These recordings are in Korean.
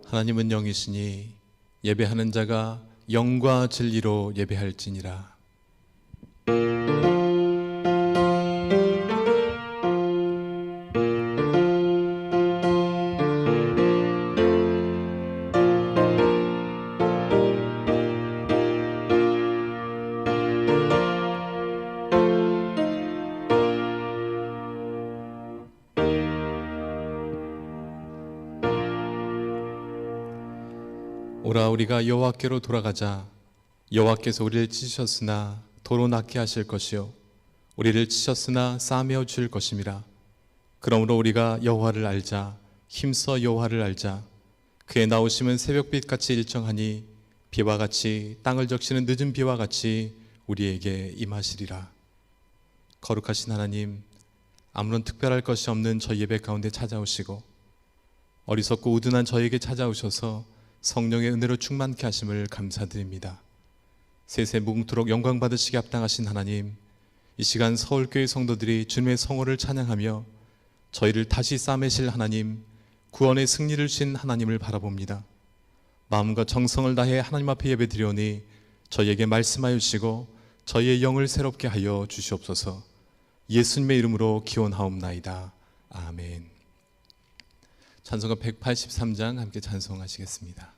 하나님은 영이시니 예배하는 자가 영과 진리로 예배할지니라. 오라 우리가 여호와께로 돌아가자. 여호와께서 우리를 찢으셨으나 도로 낫게 하실 것이요 우리를 치셨으나 싸매어 줄 것임이라. 그러므로 우리가 여호와를 알자. 힘써 여호와를 알자. 그의 나오심은 새벽빛같이 일정하니 비와 같이 땅을 적시는 늦은 비와 같이 우리에게 임하시리라. 거룩하신 하나님, 아무런 특별할 것이 없는 저희 예배 가운데 찾아오시고 어리석고 우둔한 저에게 찾아오셔서 성령의 은혜로 충만케 하심을 감사드립니다. 세세 무궁토록 영광 받으시기 합당하신 하나님, 이 시간 서울교회 성도들이 주님의 성호를 찬양하며 저희를 다시 싸매실 하나님, 구원의 승리를 주신 하나님을 바라봅니다. 마음과 정성을 다해 하나님 앞에 예배드리오니 저희에게 말씀하여 주시고 저희의 영을 새롭게 하여 주시옵소서. 예수님의 이름으로 기원하옵나이다. 아멘. 찬송가 183장 함께 찬송하시겠습니다.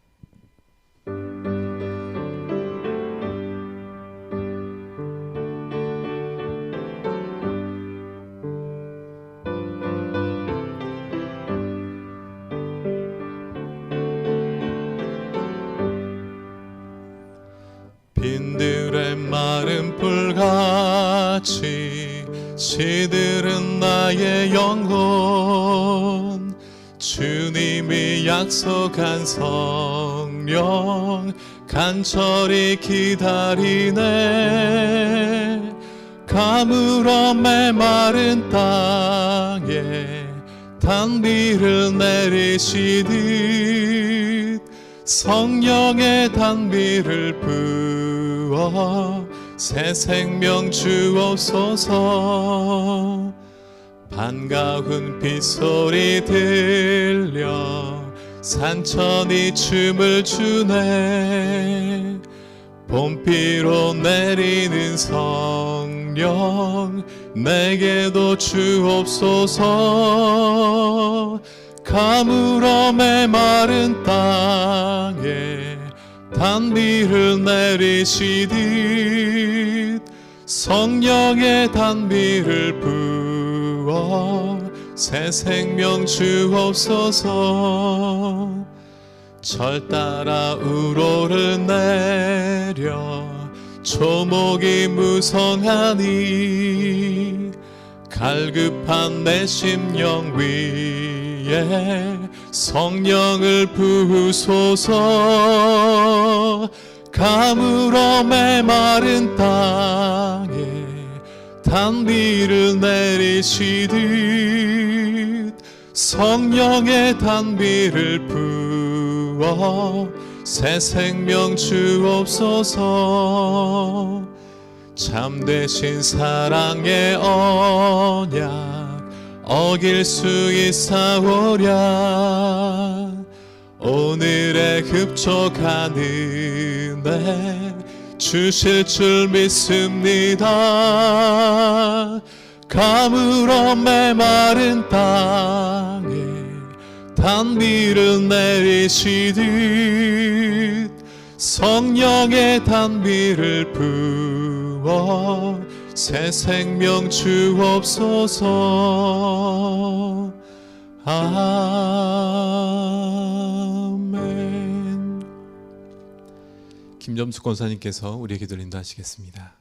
빈들의 마른 불같이 시들은 나의 영혼, 주님이 약속한 성령 간절히 기다리네. 가물어 메마른 땅에 단비를 내리시듯 성령의 단비를 부어 새 생명 주옵소서. 반가운 빗소리 들려 산천이 춤을 추네. 봄비로 내리는 성령 내게도 주옵소서. 가물어 메마른 땅에 단비를 내리시듯 성령의 단비를 부어 새 생명 주옵소서. 절 따라 우로를 내려 초목이 무성하니 갈급한 내 심령 위에 성령을 부으소서. 가물어 메마른 땅에 단비를 내리시듯 성령의 단비를 부어 새 생명 주옵소서. 참되신 사랑의 언약 어길 수 있사오랴. 오늘의 흡족한 은혜 주실 줄 믿습니다. 가물어 메마른 땅에 단비를 내리시듯 성령의 단비를 부어 새 생명 주옵소서. 아멘. 김점숙 권사님께서 우리에게 기도 인도하시겠습니다.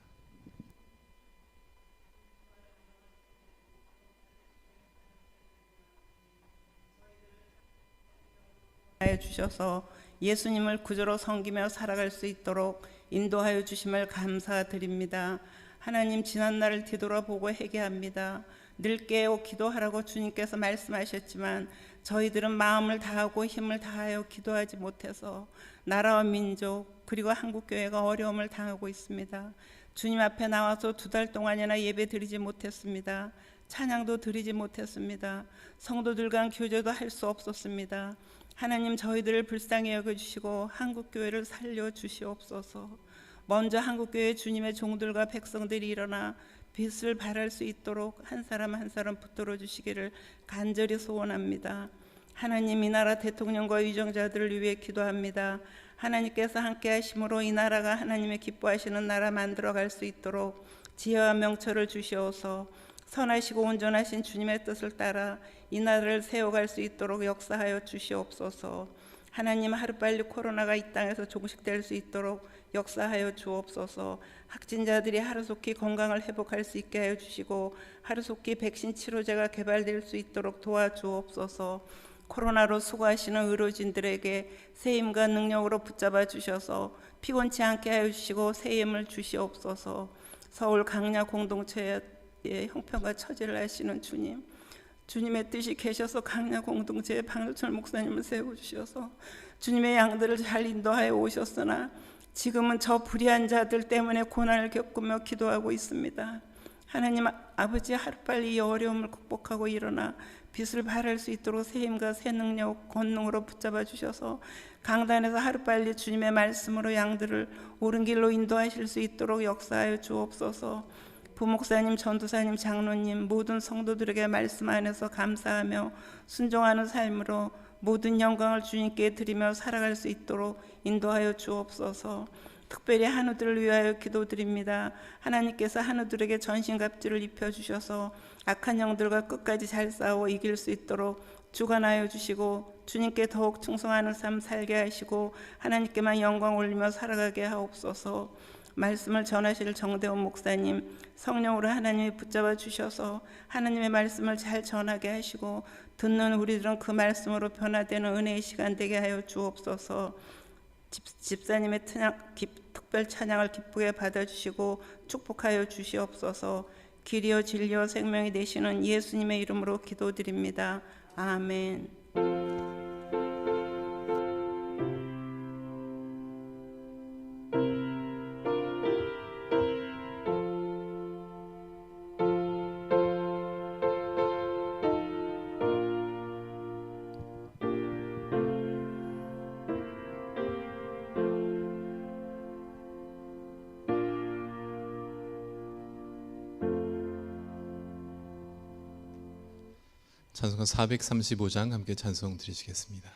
주셔서 예수님을 구주로 섬기며 살아갈 수 있도록 인도하여 주심을 감사드립니다. 하나님, 지난날을 뒤돌아보고 회개합니다. 늘 깨어 기도하라고 주님께서 말씀하셨지만 저희들은 마음을 다하고 힘을 다하여 기도하지 못해서 나라와 민족 그리고 한국교회가 어려움을 당하고 있습니다. 주님 앞에 나와서 2달 동안이나 예배 드리지 못했습니다. 찬양도 드리지 못했습니다. 성도들 간 교제도 할 수 없었습니다. 하나님, 저희들을 불쌍히 여겨주시고 한국교회를 살려주시옵소서. 먼저 한국교회 주님의 종들과 백성들이 일어나 빛을 발할 수 있도록 한 사람 한 사람 붙들어 주시기를 간절히 소원합니다. 하나님, 이 나라 대통령과 위정자들을 위해 기도합니다. 하나님께서 함께 하심으로 이 나라가 하나님의 기뻐하시는 나라 만들어갈 수 있도록 지혜와 명철을 주시옵소서. 선하시고 온전하신 주님의 뜻을 따라 이 나라를 세워갈 수 있도록 역사하여 주시옵소서. 하나님, 하루빨리 코로나가 이 땅에서 종식될 수 있도록 역사하여 주옵소서. 확진자들이 하루속히 건강을 회복할 수 있게 하여 주시고 하루속히 백신 치료제가 개발될 수 있도록 도와주옵소서. 코로나로 수고하시는 의료진들에게 새 힘과 능력으로 붙잡아 주셔서 피곤치 않게 하여 주시고 새 힘을 주시옵소서. 서울 강야 공동체의 형편과 처지를 아시는 주님, 주님의 뜻이 계셔서 강야 공동체의 방일철 목사님을 세워주셔서 주님의 양들을 잘 인도하여 오셨으나 지금은 저 불의한 자들 때문에 고난을 겪으며 기도하고 있습니다. 하나님 아버지, 하루빨리 이 어려움을 극복하고 일어나 빛을 발할 수 있도록 새 힘과 새 능력, 권능으로 붙잡아 주셔서 강단에서 하루빨리 주님의 말씀으로 양들을 옳은 길로 인도하실 수 있도록 역사하여 주옵소서. 부목사님, 전도사님, 장로님, 모든 성도들에게 말씀 안에서 감사하며 순종하는 삶으로 모든 영광을 주님께 드리며 살아갈 수 있도록 인도하여 주옵소서. 특별히 한우들을 위하여 기도드립니다. 하나님께서 한우들에게 전신갑주를 입혀주셔서 악한 영들과 끝까지 잘 싸워 이길 수 있도록 주관하여 주시고 주님께 더욱 충성하는 삶 살게 하시고 하나님께만 영광 올리며 살아가게 하옵소서. 말씀을 전하실 정대원 목사님, 성령으로 하나님이 붙잡아 주셔서 하나님의 말씀을 잘 전하게 하시고 듣는 우리들은 그 말씀으로 변화되는 은혜의 시간 되게 하여 주옵소서. 집사님의 특별 찬양을 기쁘게 받아주시고 축복하여 주시옵소서. 길이요 진리요 생명이 되시는 예수님의 이름으로 기도드립니다. 아멘. 찬송가 435장 함께 찬송 드리시겠습니다.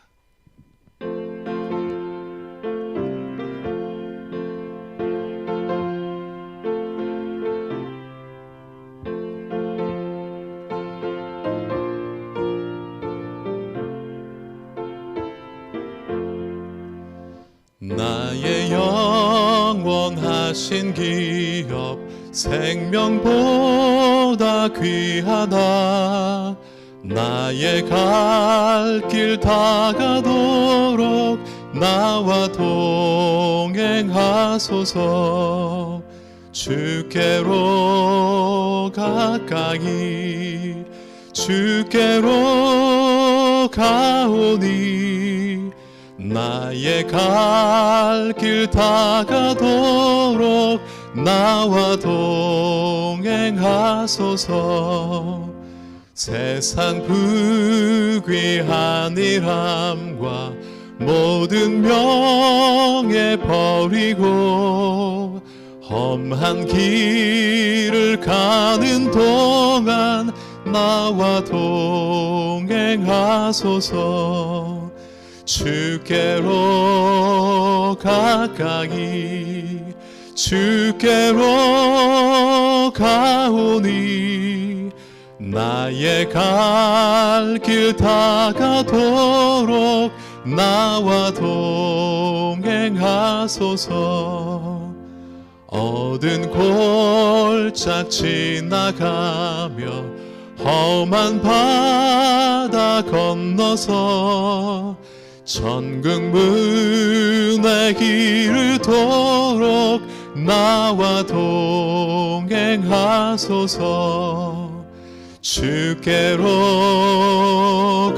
나의 영원하신 기업 생명보다 귀하다. 나의 갈 길 다가도록 나와 동행하소서. 주께로 가까이 주께로 가오니 나의 갈 길 다가도록 나와 동행하소서. 세상 부귀한 일함과 모든 명예 버리고 험한 길을 가는 동안 나와 동행하소서. 주께로 가까이 주께로 가오니 나의 갈 길 다가도록 나와 동행하소서. 어두운 골짝 지나가며 험한 바다 건너서 천국 문에 이르도록 나와 동행하소서. 주께로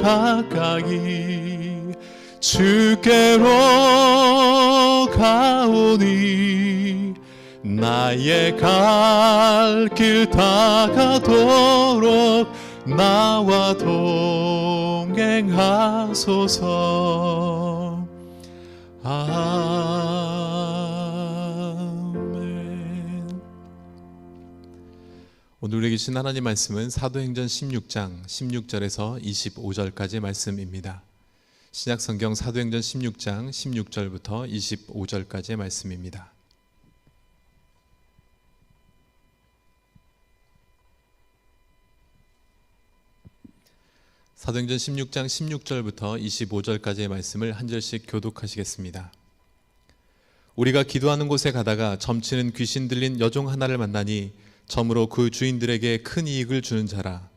가까이 주께로 가오니 나의 갈 길 다가도록 나와 동행하소서. 아멘. 오늘 우리에게 주신 하나님 말씀은 사도행전 16장 16절에서 25절까지의 말씀입니다. 신약성경 사도행전 16장 16절부터 25절까지의 말씀입니다. 사도행전 16장 16절부터 25절까지의 말씀을 한 절씩 교독하시겠습니다. 우리가 기도하는 곳에 가다가 점치는 귀신 들린 여종 하나를 만나니 점으로 그 주인들에게 큰 이익을 주는 자라.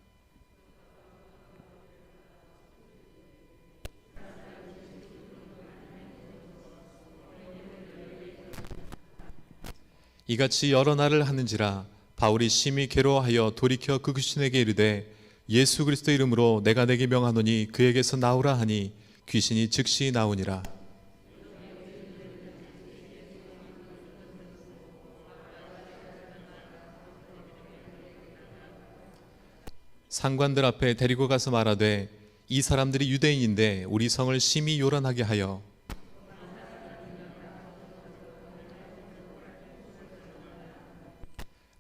이같이 여러 날을 하는지라 바울이 심히 괴로워하여 돌이켜 그 귀신에게 이르되 예수 그리스도 이름으로 내가 내게 명하노니 그에게서 나오라 하니 귀신이 즉시 나오니라. 상관들 앞에 데리고 가서 말하되 이 사람들이 유대인인데 우리 성을 심히 요란하게 하여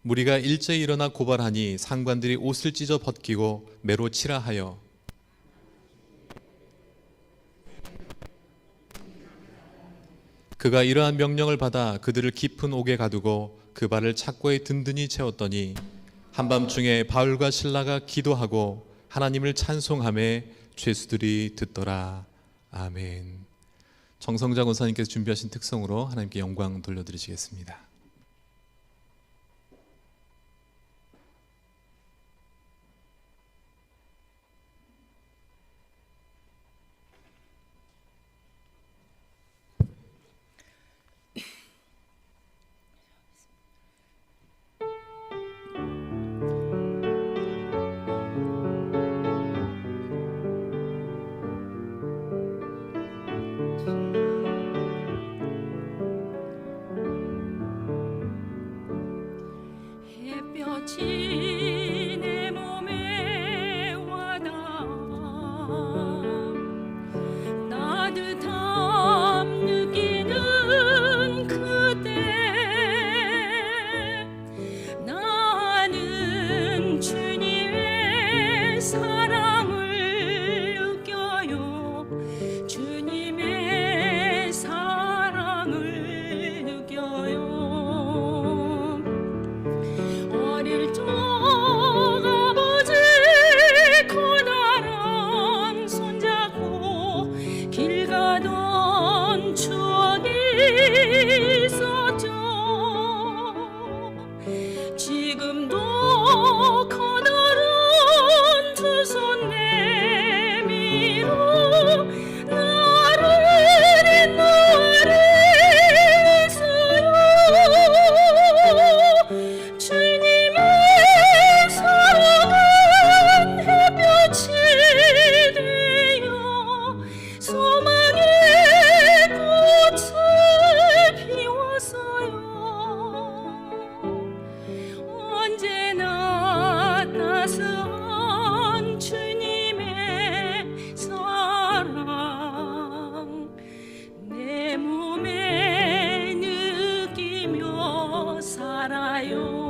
무리가 일제히 일어나 고발하니 상관들이 옷을 찢어 벗기고 매로 치라 하여 그가 이러한 명령을 받아 그들을 깊은 옥에 가두고 그 발을 착고에 든든히 채웠더니 한밤중에 바울과 실라가 기도하고 하나님을 찬송하며 죄수들이 듣더라. 아멘. 정성자 권사님께서 준비하신 특성으로 하나님께 영광 돌려드리시겠습니다. 햇볕이 내 몸에 와닿아 따뜻함 느끼는 그때 나는 주님의 사랑을 느껴요. 주님의 사랑을 느껴요. 어릴 적 아버지 커다란 손잡고 길 가던 추억이 있었죠. 지금도 커다란 두 손 내밀어 나를 인도하리소요. 주님의 사랑은 햇볕이 되어 소망의 꽃을 피웠어요. 언제나 따스한 주님의 사랑 내 몸에 느끼며 살아요.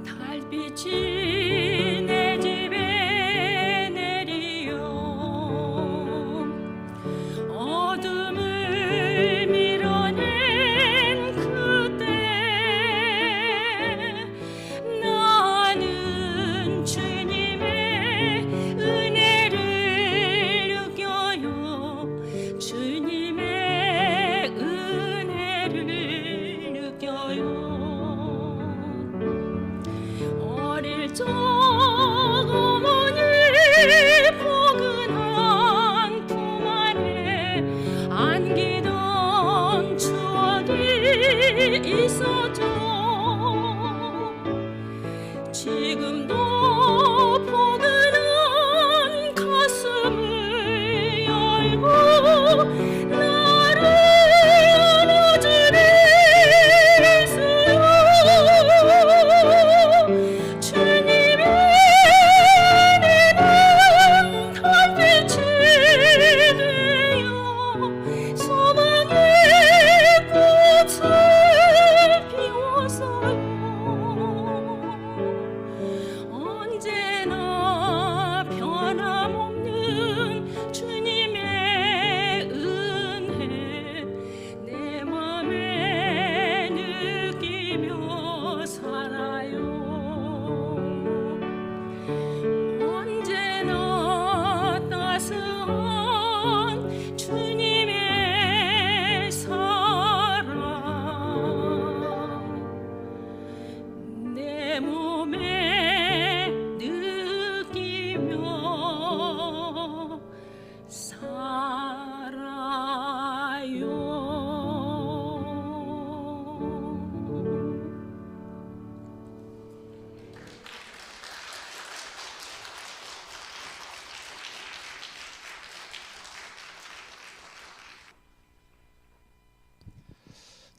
달빛이 내 집에 내리어 어둠을 밀어낸 그때 나는 주님의 은혜를 느껴요. 주님의 은혜를 느껴요. 어릴 적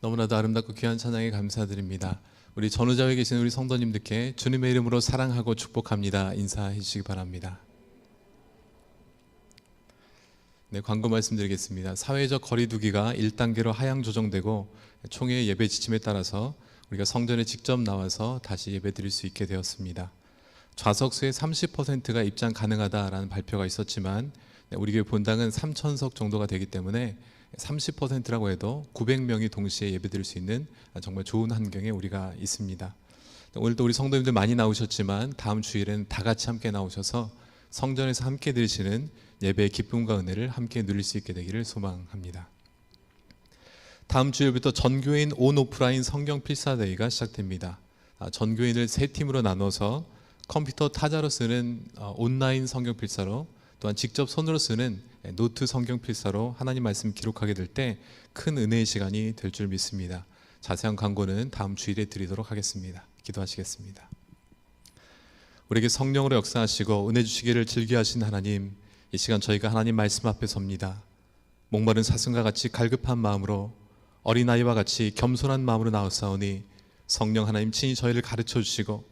너무나도 아름답고 귀한 찬양에 감사드립니다. 우리 전우자에 계신 우리 성도님들께 주님의 이름으로 사랑하고 축복합니다. 인사해 주시기 바랍니다. 네, 광고 말씀드리겠습니다. 사회적 거리두기가 1단계로 하향 조정되고 총회 예배 지침에 따라서 우리가 성전에 직접 나와서 다시 예배 드릴 수 있게 되었습니다. 좌석수의 30%가 입장 가능하다라는 발표가 있었지만 우리 교회 본당은 3,000석 정도가 되기 때문에 30%라고 해도 900명이 동시에 예배드릴 수 있는 정말 좋은 환경에 우리가 있습니다. 오늘도 우리 성도님들 많이 나오셨지만 다음 주일에는 다 같이 함께 나오셔서 성전에서 함께 드리시는 예배의 기쁨과 은혜를 함께 누릴 수 있게 되기를 소망합니다. 다음 주일부터 전교인 온 오프라인 성경 필사데이가 시작됩니다. 전교인을 세 팀으로 나눠서 컴퓨터 타자로 쓰는 온라인 성경 필사로, 또한 직접 손으로 쓰는 노트 성경 필사로 하나님 말씀 기록하게 될 때 큰 은혜의 시간이 될 줄 믿습니다. 자세한 광고는 다음 주일에 드리도록 하겠습니다. 기도하시겠습니다. 우리에게 성령으로 역사하시고 은혜 주시기를 즐겨하신 하나님, 이 시간 저희가 하나님 말씀 앞에 섭니다. 목마른 사슴과 같이 갈급한 마음으로, 어린아이와 같이 겸손한 마음으로 나왔사오니 성령 하나님 친히 저희를 가르쳐 주시고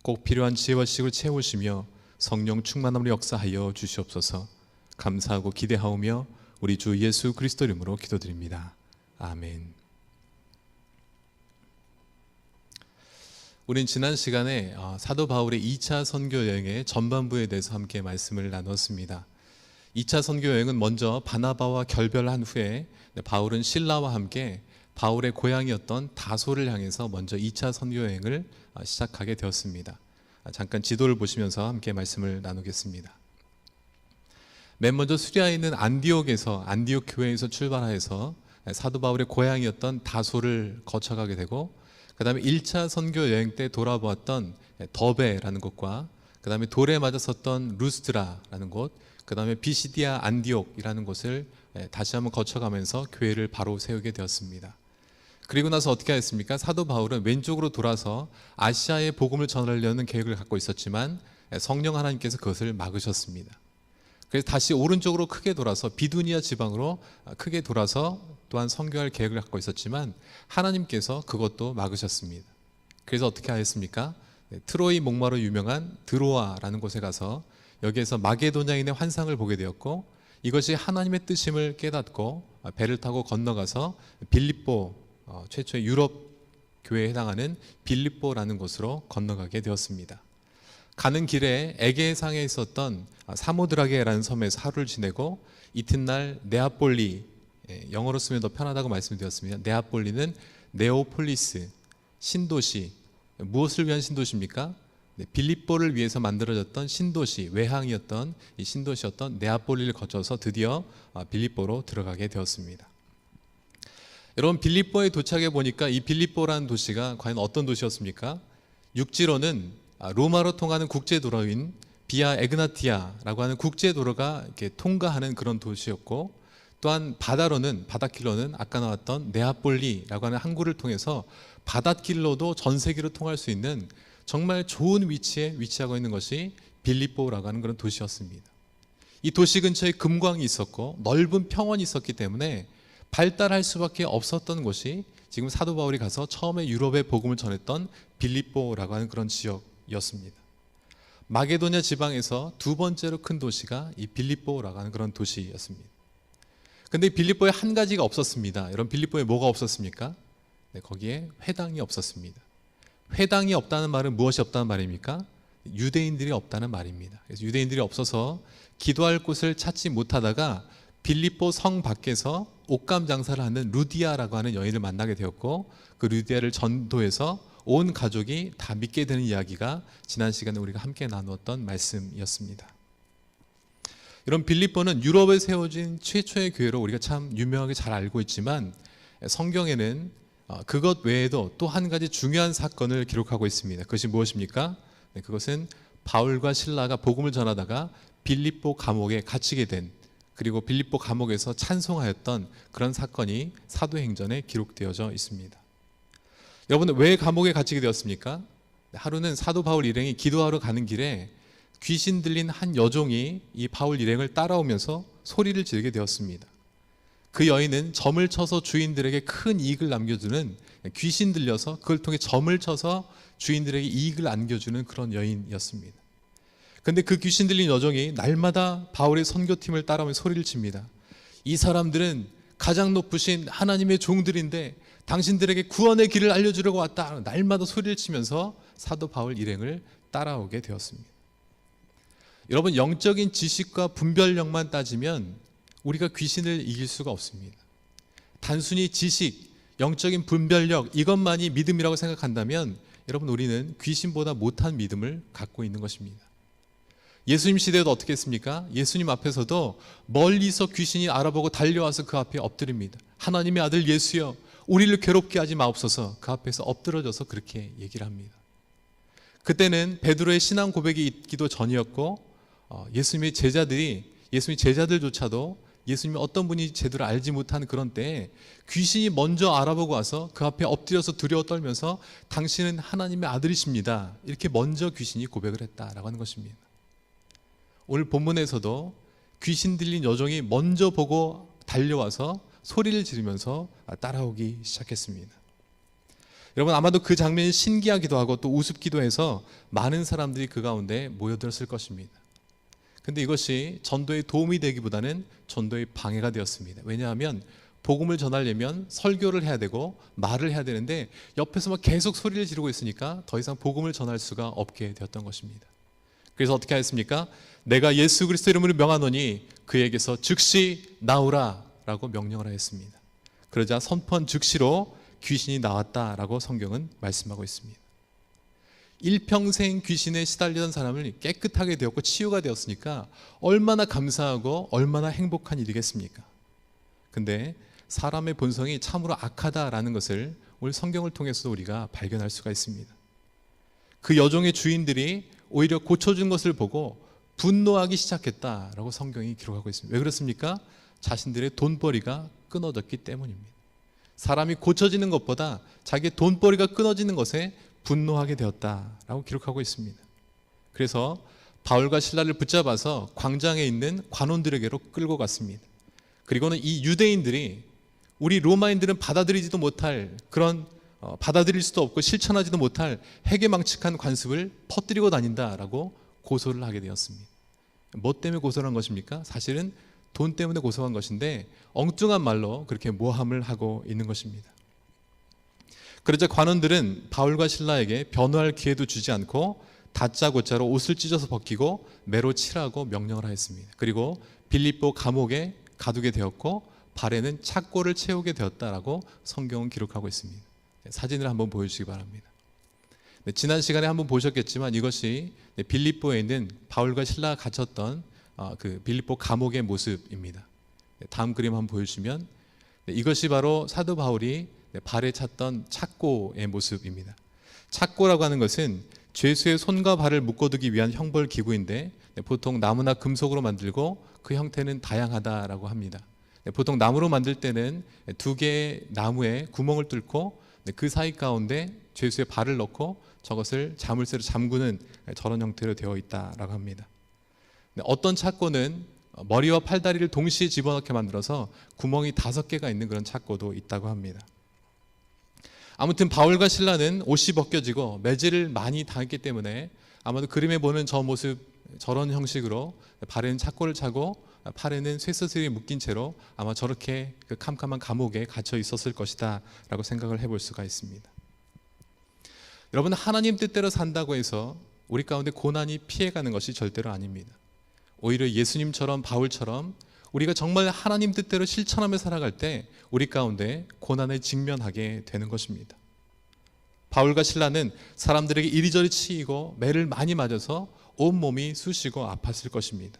꼭 필요한 지혜와 지식을 채우시며 성령 충만함으로 역사하여 주시옵소서. 감사하고 기대하오며 우리 주 예수 그리스도 이름으로 기도드립니다. 아멘. 우린 지난 시간에 사도 바울의 2차 선교 여행의 전반부에 대해서 함께 말씀을 나눴습니다. 2차 선교 여행은 먼저 바나바와 결별한 후에 바울은 실라와 함께 바울의 고향이었던 다소를 향해서 먼저 2차 선교 여행을 시작하게 되었습니다. 잠깐 지도를 보시면서 함께 말씀을 나누겠습니다. 맨 먼저 수리아에 있는 안디옥 교회에서 출발해서 사도 바울의 고향이었던 다소를 거쳐가게 되고, 그 다음에 1차 선교 여행 때 돌아보았던 더베라는 곳과 그 다음에 돌에 맞아 섰던 루스트라라는 곳, 그 다음에 비시디아 안디옥이라는 곳을 다시 한번 거쳐가면서 교회를 바로 세우게 되었습니다. 그리고 나서 어떻게 했습니까? 사도 바울은 왼쪽으로 돌아서 아시아에 복음을 전하려는 계획을 갖고 있었지만 성령 하나님께서 그것을 막으셨습니다. 그래서 다시 오른쪽으로 크게 돌아서 비두니아 지방으로 크게 돌아서 또한 선교할 계획을 갖고 있었지만 하나님께서 그것도 막으셨습니다. 그래서 어떻게 하였습니까? 트로이 목마로 유명한 드로아라는 곳에 가서 여기에서 마게도냐인의 환상을 보게 되었고, 이것이 하나님의 뜻임을 깨닫고 배를 타고 건너가서 빌립보, 최초의 유럽 교회에 해당하는 빌립보라는 곳으로 건너가게 되었습니다. 가는 길에 에게해상에 있었던 사모드라게라는 섬에서 하루를 지내고 이튿날 네아폴리, 영어로 쓰면 더 편하다고 말씀드렸습니다. 네아폴리는 네오폴리스, 신도시. 무엇을 위한 신도시입니까? 빌립보를 위해서 만들어졌던 신도시, 외항이었던 이 신도시였던 네아폴리를 거쳐서 드디어 빌립보로 들어가게 되었습니다. 여러분, 빌립보에 도착해 보니까 이 빌립보라는 도시가 과연 어떤 도시였습니까? 육지로는 로마로 통하는 국제도로인 비아 에그나티아라고 하는 국제도로가 이렇게 통과하는 그런 도시였고, 또한 바닷길로는 아까 나왔던 네아폴리라고 하는 항구를 통해서 바닷길로도 전 세계로 통할 수 있는 정말 좋은 위치에 위치하고 있는 것이 빌립보라고 하는 그런 도시였습니다. 이 도시 근처에 금광이 있었고 넓은 평원이 있었기 때문에 발달할 수밖에 없었던 곳이 지금 사도 바울이 가서 처음에 유럽에 복음을 전했던 빌립보라고 하는 그런 지역이었습니다. 마게도냐 지방에서 두 번째로 큰 도시가 이 빌립보라고 하는 그런 도시였습니다. 근데 빌립보에 한 가지가 없었습니다. 여러분, 빌립보에 뭐가 없었습니까? 거기에 회당이 없었습니다. 회당이 없다는 말은 무엇이 없다는 말입니까? 유대인들이 없다는 말입니다. 그래서 유대인들이 없어서 기도할 곳을 찾지 못하다가 빌립보 성 밖에서 옷감 장사를 하는 루디아라고 하는 여인을 만나게 되었고, 그 루디아를 전도해서 온 가족이 다 믿게 되는 이야기가 지난 시간에 우리가 함께 나누었던 말씀이었습니다. 이런 빌립보는 유럽에 세워진 최초의 교회로 우리가 참 유명하게 잘 알고 있지만, 성경에는 그것 외에도 또 한 가지 중요한 사건을 기록하고 있습니다. 그것이 무엇입니까? 그것은 바울과 실라가 복음을 전하다가 빌립보 감옥에 갇히게 된, 그리고 빌립보 감옥에서 찬송하였던 그런 사건이 사도행전에 기록되어져 있습니다. 여러분, 왜 감옥에 갇히게 되었습니까? 하루는 사도 바울 일행이 기도하러 가는 길에 귀신 들린 한 여종이 이 바울 일행을 따라오면서 소리를 지르게 되었습니다. 그 여인은 점을 쳐서 주인들에게 큰 이익을 남겨주는, 귀신 들려서 그걸 통해 점을 쳐서 주인들에게 이익을 안겨주는 그런 여인이었습니다. 근데 그 귀신 들린 여종이 날마다 바울의 선교팀을 따라오며 소리를 칩니다. 이 사람들은 가장 높으신 하나님의 종들인데 당신들에게 구원의 길을 알려주려고 왔다. 날마다 소리를 치면서 사도 바울 일행을 따라오게 되었습니다. 여러분, 영적인 지식과 분별력만 따지면 우리가 귀신을 이길 수가 없습니다. 단순히 지식, 영적인 분별력 이것만이 믿음이라고 생각한다면 여러분, 우리는 귀신보다 못한 믿음을 갖고 있는 것입니다. 예수님 시대에도 어떻게 했습니까? 예수님 앞에서도 멀리서 귀신이 알아보고 달려와서 그 앞에 엎드립니다. 하나님의 아들 예수여, 우리를 괴롭게 하지 마옵소서. 그 앞에서 엎드러져서 그렇게 얘기를 합니다. 그때는 베드로의 신앙 고백이 있기도 전이었고 예수님의 제자들조차도 예수님이 어떤 분이 제대로 알지 못한 그런 때에 귀신이 먼저 알아보고 와서 그 앞에 엎드려서 두려워 떨면서 당신은 하나님의 아들이십니다. 이렇게 먼저 귀신이 고백을 했다라고 하는 것입니다. 오늘 본문에서도 귀신 들린 여종이 먼저 보고 달려와서 소리를 지르면서 따라오기 시작했습니다. 여러분, 아마도 그 장면이 신기하기도 하고 또 우습기도 해서 많은 사람들이 그 가운데 모여들었을 것입니다. 근데 이것이 전도에 도움이 되기보다는 전도의 방해가 되었습니다. 왜냐하면 복음을 전하려면 설교를 해야 되고 말을 해야 되는데 옆에서 막 계속 소리를 지르고 있으니까 더 이상 복음을 전할 수가 없게 되었던 것입니다. 그래서 어떻게 하였습니까? 내가 예수 그리스도 이름으로 명하노니 그에게서 즉시 나오라 라고 명령을 하였습니다. 그러자 선포한 즉시로 귀신이 나왔다라고 성경은 말씀하고 있습니다. 일평생 귀신에 시달리던 사람을 깨끗하게 되었고 치유가 되었으니까 얼마나 감사하고 얼마나 행복한 일이겠습니까? 근데 사람의 본성이 참으로 악하다라는 것을 오늘 성경을 통해서 우리가 발견할 수가 있습니다. 그 여종의 주인들이 오히려 고쳐준 것을 보고 분노하기 시작했다라고 성경이 기록하고 있습니다. 왜 그렇습니까? 자신들의 돈벌이가 끊어졌기 때문입니다. 사람이 고쳐지는 것보다 자기의 돈벌이가 끊어지는 것에 분노하게 되었다라고 기록하고 있습니다. 그래서 바울과 실라를 붙잡아서 광장에 있는 관원들에게로 끌고 갔습니다. 그리고는 이 유대인들이 우리 로마인들은 받아들이지도 못할 그런 받아들일 수도 없고 실천하지도 못할 해괴망측한 관습을 퍼뜨리고 다닌다라고 고소를 하게 되었습니다. 뭐 때문에 고소를 한 것입니까? 사실은 돈 때문에 고소한 것인데 엉뚱한 말로 그렇게 모함을 하고 있는 것입니다. 그러자 관원들은 바울과 실라에게 변호할 기회도 주지 않고 다짜고짜로 옷을 찢어서 벗기고 매로 치라고 명령을 하였습니다. 그리고 빌립보 감옥에 가두게 되었고 발에는 착고를 채우게 되었다라고 성경은 기록하고 있습니다. 사진을 한번 보여주시기 바랍니다. 지난 시간에 한번 보셨겠지만 이것이 빌립보에 있는 바울과 실라가 갇혔던 그 빌립보 감옥의 모습입니다. 다음 그림 한번 보여주시면 이것이 바로 사도 바울이 발에 찼던 착고의 모습입니다. 착고라고 하는 것은 죄수의 손과 발을 묶어두기 위한 형벌 기구인데 보통 나무나 금속으로 만들고 그 형태는 다양하다라고 합니다. 보통 나무로 만들 때는 두 개의 나무에 구멍을 뚫고 그 사이 가운데 죄수의 발을 넣고 저것을 자물쇠로 잠그는 저런 형태로 되어 있다라고 합니다. 어떤 착고는 머리와 팔다리를 동시에 집어넣게 만들어서 구멍이 5개가 있는 그런 착고도 있다고 합니다. 아무튼 바울과 실라는 옷이 벗겨지고 매질을 많이 당했기 때문에 아마도 그림에 보는 저 모습, 저런 형식으로 발에는 착고를 차고 팔에는 쇠사슬이 묶인 채로 아마 저렇게 그 캄캄한 감옥에 갇혀 있었을 것이다 라고 생각을 해볼 수가 있습니다. 여러분, 하나님 뜻대로 산다고 해서 우리 가운데 고난이 피해가는 것이 절대로 아닙니다. 오히려 예수님처럼 바울처럼 우리가 정말 하나님 뜻대로 실천하며 살아갈 때 우리 가운데 고난에 직면하게 되는 것입니다. 바울과 실라는 사람들에게 이리저리 치이고 매를 많이 맞아서 온몸이 쑤시고 아팠을 것입니다.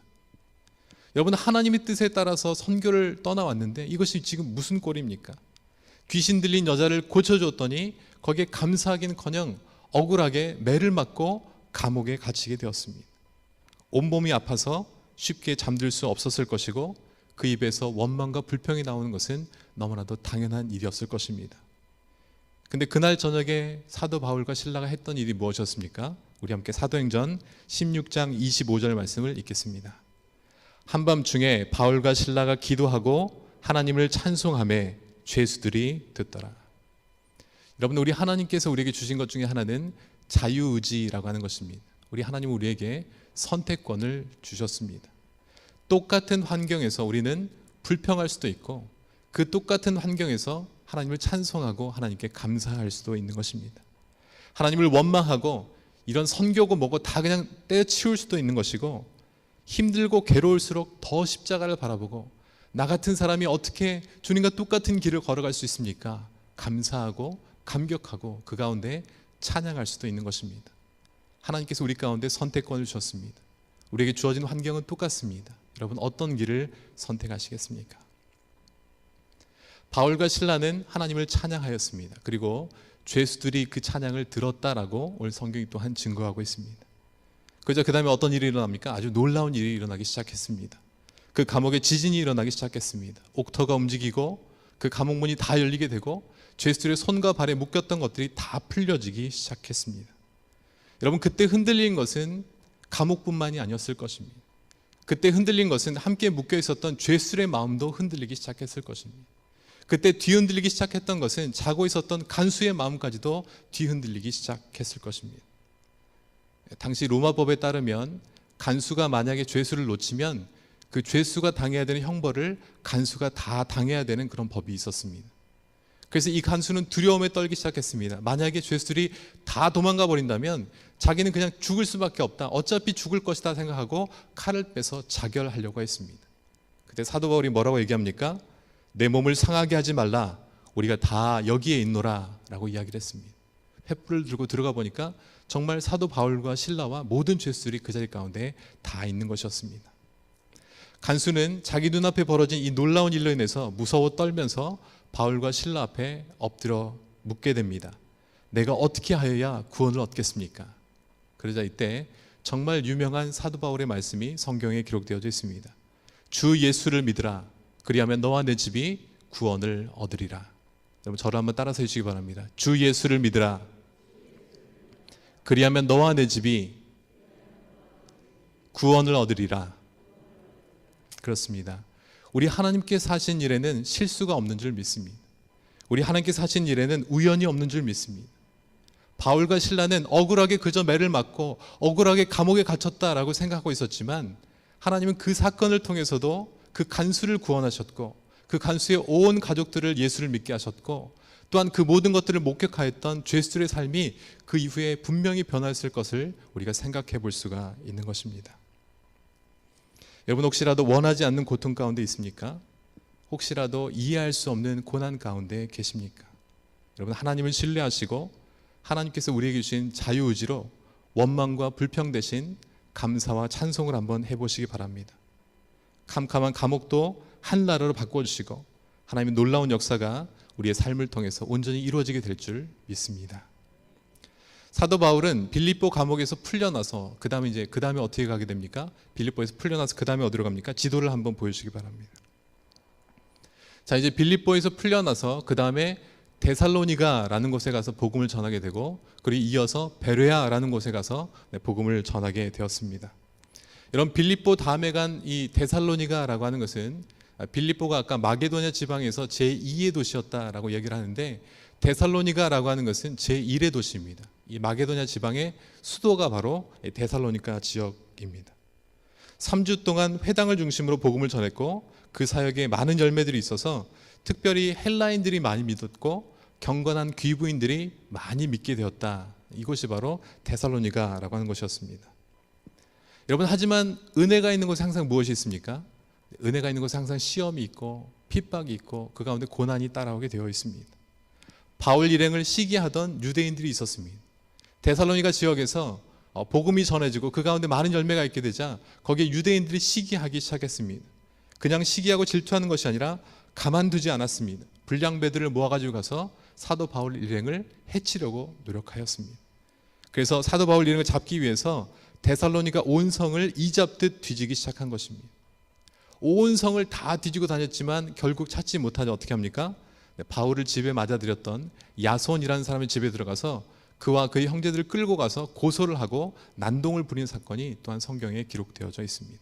여러분, 하나님의 뜻에 따라서 선교를 떠나왔는데 이것이 지금 무슨 꼴입니까? 귀신 들린 여자를 고쳐줬더니 거기에 감사하긴커녕 억울하게 매를 맞고 감옥에 갇히게 되었습니다. 온몸이 아파서 쉽게 잠들 수 없었을 것이고 그 입에서 원망과 불평이 나오는 것은 너무나도 당연한 일이었을 것입니다. 근데 그날 저녁에 사도 바울과 실라가 했던 일이 무엇이었습니까? 우리 함께 사도행전 16장 25절 말씀을 읽겠습니다. 한밤중에 바울과 실라가 기도하고 하나님을 찬송하며 죄수들이 듣더라. 여러분, 우리 하나님께서 우리에게 주신 것 중에 하나는 자유의지라고 하는 것입니다. 우리 하나님은 우리에게 선택권을 주셨습니다. 똑같은 환경에서 우리는 불평할 수도 있고 그 똑같은 환경에서 하나님을 찬송하고 하나님께 감사할 수도 있는 것입니다. 하나님을 원망하고 이런 선교고 뭐고 다 그냥 떼어치울 수도 있는 것이고, 힘들고 괴로울수록 더 십자가를 바라보고 나 같은 사람이 어떻게 주님과 똑같은 길을 걸어갈 수 있습니까? 감사하고 감격하고 그 가운데 찬양할 수도 있는 것입니다. 하나님께서 우리 가운데 선택권을 주셨습니다. 우리에게 주어진 환경은 똑같습니다. 여러분, 어떤 길을 선택하시겠습니까? 바울과 실라는 하나님을 찬양하였습니다. 그리고 죄수들이 그 찬양을 들었다라고 오늘 성경이 또한 증거하고 있습니다. 그저 그 다음에 어떤 일이 일어납니까? 아주 놀라운 일이 일어나기 시작했습니다. 그 감옥에 지진이 일어나기 시작했습니다. 옥터가 움직이고 그 감옥 문이 다 열리게 되고 죄수들의 손과 발에 묶였던 것들이 다 풀려지기 시작했습니다. 여러분, 그때 흔들린 것은 감옥뿐만이 아니었을 것입니다. 그때 흔들린 것은 함께 묶여 있었던 죄수의 마음도 흔들리기 시작했을 것입니다. 그때 뒤흔들리기 시작했던 것은 자고 있었던 간수의 마음까지도 뒤흔들리기 시작했을 것입니다. 당시 로마법에 따르면 간수가 만약에 죄수를 놓치면 그 죄수가 당해야 되는 형벌을 간수가 다 당해야 되는 그런 법이 있었습니다. 그래서 이 간수는 두려움에 떨기 시작했습니다. 만약에 죄수들이 다 도망가 버린다면 자기는 그냥 죽을 수밖에 없다, 어차피 죽을 것이다 생각하고 칼을 빼서 자결하려고 했습니다. 그때 사도 바울이 뭐라고 얘기합니까? 내 몸을 상하게 하지 말라, 우리가 다 여기에 있노라 라고 이야기를 했습니다. 횃불을 들고 들어가 보니까 정말 사도 바울과 실라와 모든 죄수들이 그 자리 가운데 다 있는 것이었습니다. 간수는 자기 눈앞에 벌어진 이 놀라운 일로 인해서 무서워 떨면서 바울과 실라 앞에 엎드려 묻게 됩니다. 내가 어떻게 하여야 구원을 얻겠습니까? 그러자 이때 정말 유명한 사도 바울의 말씀이 성경에 기록되어져 있습니다. 주 예수를 믿으라, 그리하면 너와 내 집이 구원을 얻으리라. 여러분, 저를 한번 따라서 해주시기 바랍니다. 주 예수를 믿으라, 그리하면 너와 내 집이 구원을 얻으리라. 그렇습니다. 우리 하나님께서 하신 일에는 실수가 없는 줄 믿습니다. 우리 하나님께서 하신 일에는 우연이 없는 줄 믿습니다. 바울과 실라는 억울하게 그저 매를 맞고 억울하게 감옥에 갇혔다라고 생각하고 있었지만, 하나님은 그 사건을 통해서도 그 간수를 구원하셨고 그 간수의 온 가족들을 예수를 믿게 하셨고, 또한 그 모든 것들을 목격하였던 죄수들의 삶이 그 이후에 분명히 변화했을 것을 우리가 생각해 볼 수가 있는 것입니다. 여러분, 혹시라도 원하지 않는 고통 가운데 있습니까? 혹시라도 이해할 수 없는 고난 가운데 계십니까? 여러분, 하나님을 신뢰하시고 하나님께서 우리에게 주신 자유의지로 원망과 불평 대신 감사와 찬송을 한번 해보시기 바랍니다. 캄캄한 감옥도 한나라로 바꿔주시고 하나님의 놀라운 역사가 우리의 삶을 통해서 온전히 이루어지게 될 줄 믿습니다. 사도 바울은 빌립보 감옥에서 풀려나서 그 다음에 어떻게 가게 됩니까? 빌립보에서 풀려나서 그 다음에 어디로 갑니까? 지도를 한번 보여주시기 바랍니다. 자, 이제 빌립보에서 풀려나서 그 다음에 데살로니가라는 곳에 가서 복음을 전하게 되고, 그리고 이어서 베레아라는 곳에 가서 복음을 전하게 되었습니다. 여러분, 빌립보 다음에 간 이 데살로니가라고 하는 것은 빌립보가 아까 마게도냐 지방에서 제2의 도시였다라고 얘기를 하는데, 데살로니가라고 하는 것은 제1의 도시입니다. 이 마게도냐 지방의 수도가 바로 데살로니가 지역입니다. 3주 동안 회당을 중심으로 복음을 전했고 그 사역에 많은 열매들이 있어서 특별히 헬라인들이 많이 믿었고 경건한 귀부인들이 많이 믿게 되었다. 이곳이 바로 데살로니가라고 하는 곳이었습니다. 여러분, 하지만 은혜가 있는 곳에 항상 무엇이 있습니까? 은혜가 있는 곳에 항상 시험이 있고 핍박이 있고 그 가운데 고난이 따라오게 되어 있습니다. 바울 일행을 시기하던 유대인들이 있었습니다. 데살로니가 지역에서 복음이 전해지고 그 가운데 많은 열매가 있게 되자 거기에 유대인들이 시기하기 시작했습니다. 그냥 시기하고 질투하는 것이 아니라 가만두지 않았습니다. 불량배들을 모아가지고 가서 사도 바울 일행을 해치려고 노력하였습니다. 그래서 사도 바울 일행을 잡기 위해서 데살로니가 온 성을 이잡듯 뒤지기 시작한 것입니다. 온 성을 다 뒤지고 다녔지만 결국 찾지 못하자 어떻게 합니까? 바울을 집에 맞아들였던 야손이라는 사람의 집에 들어가서 그와 그의 형제들을 끌고 가서 고소를 하고 난동을 부린 사건이 또한 성경에 기록되어져 있습니다.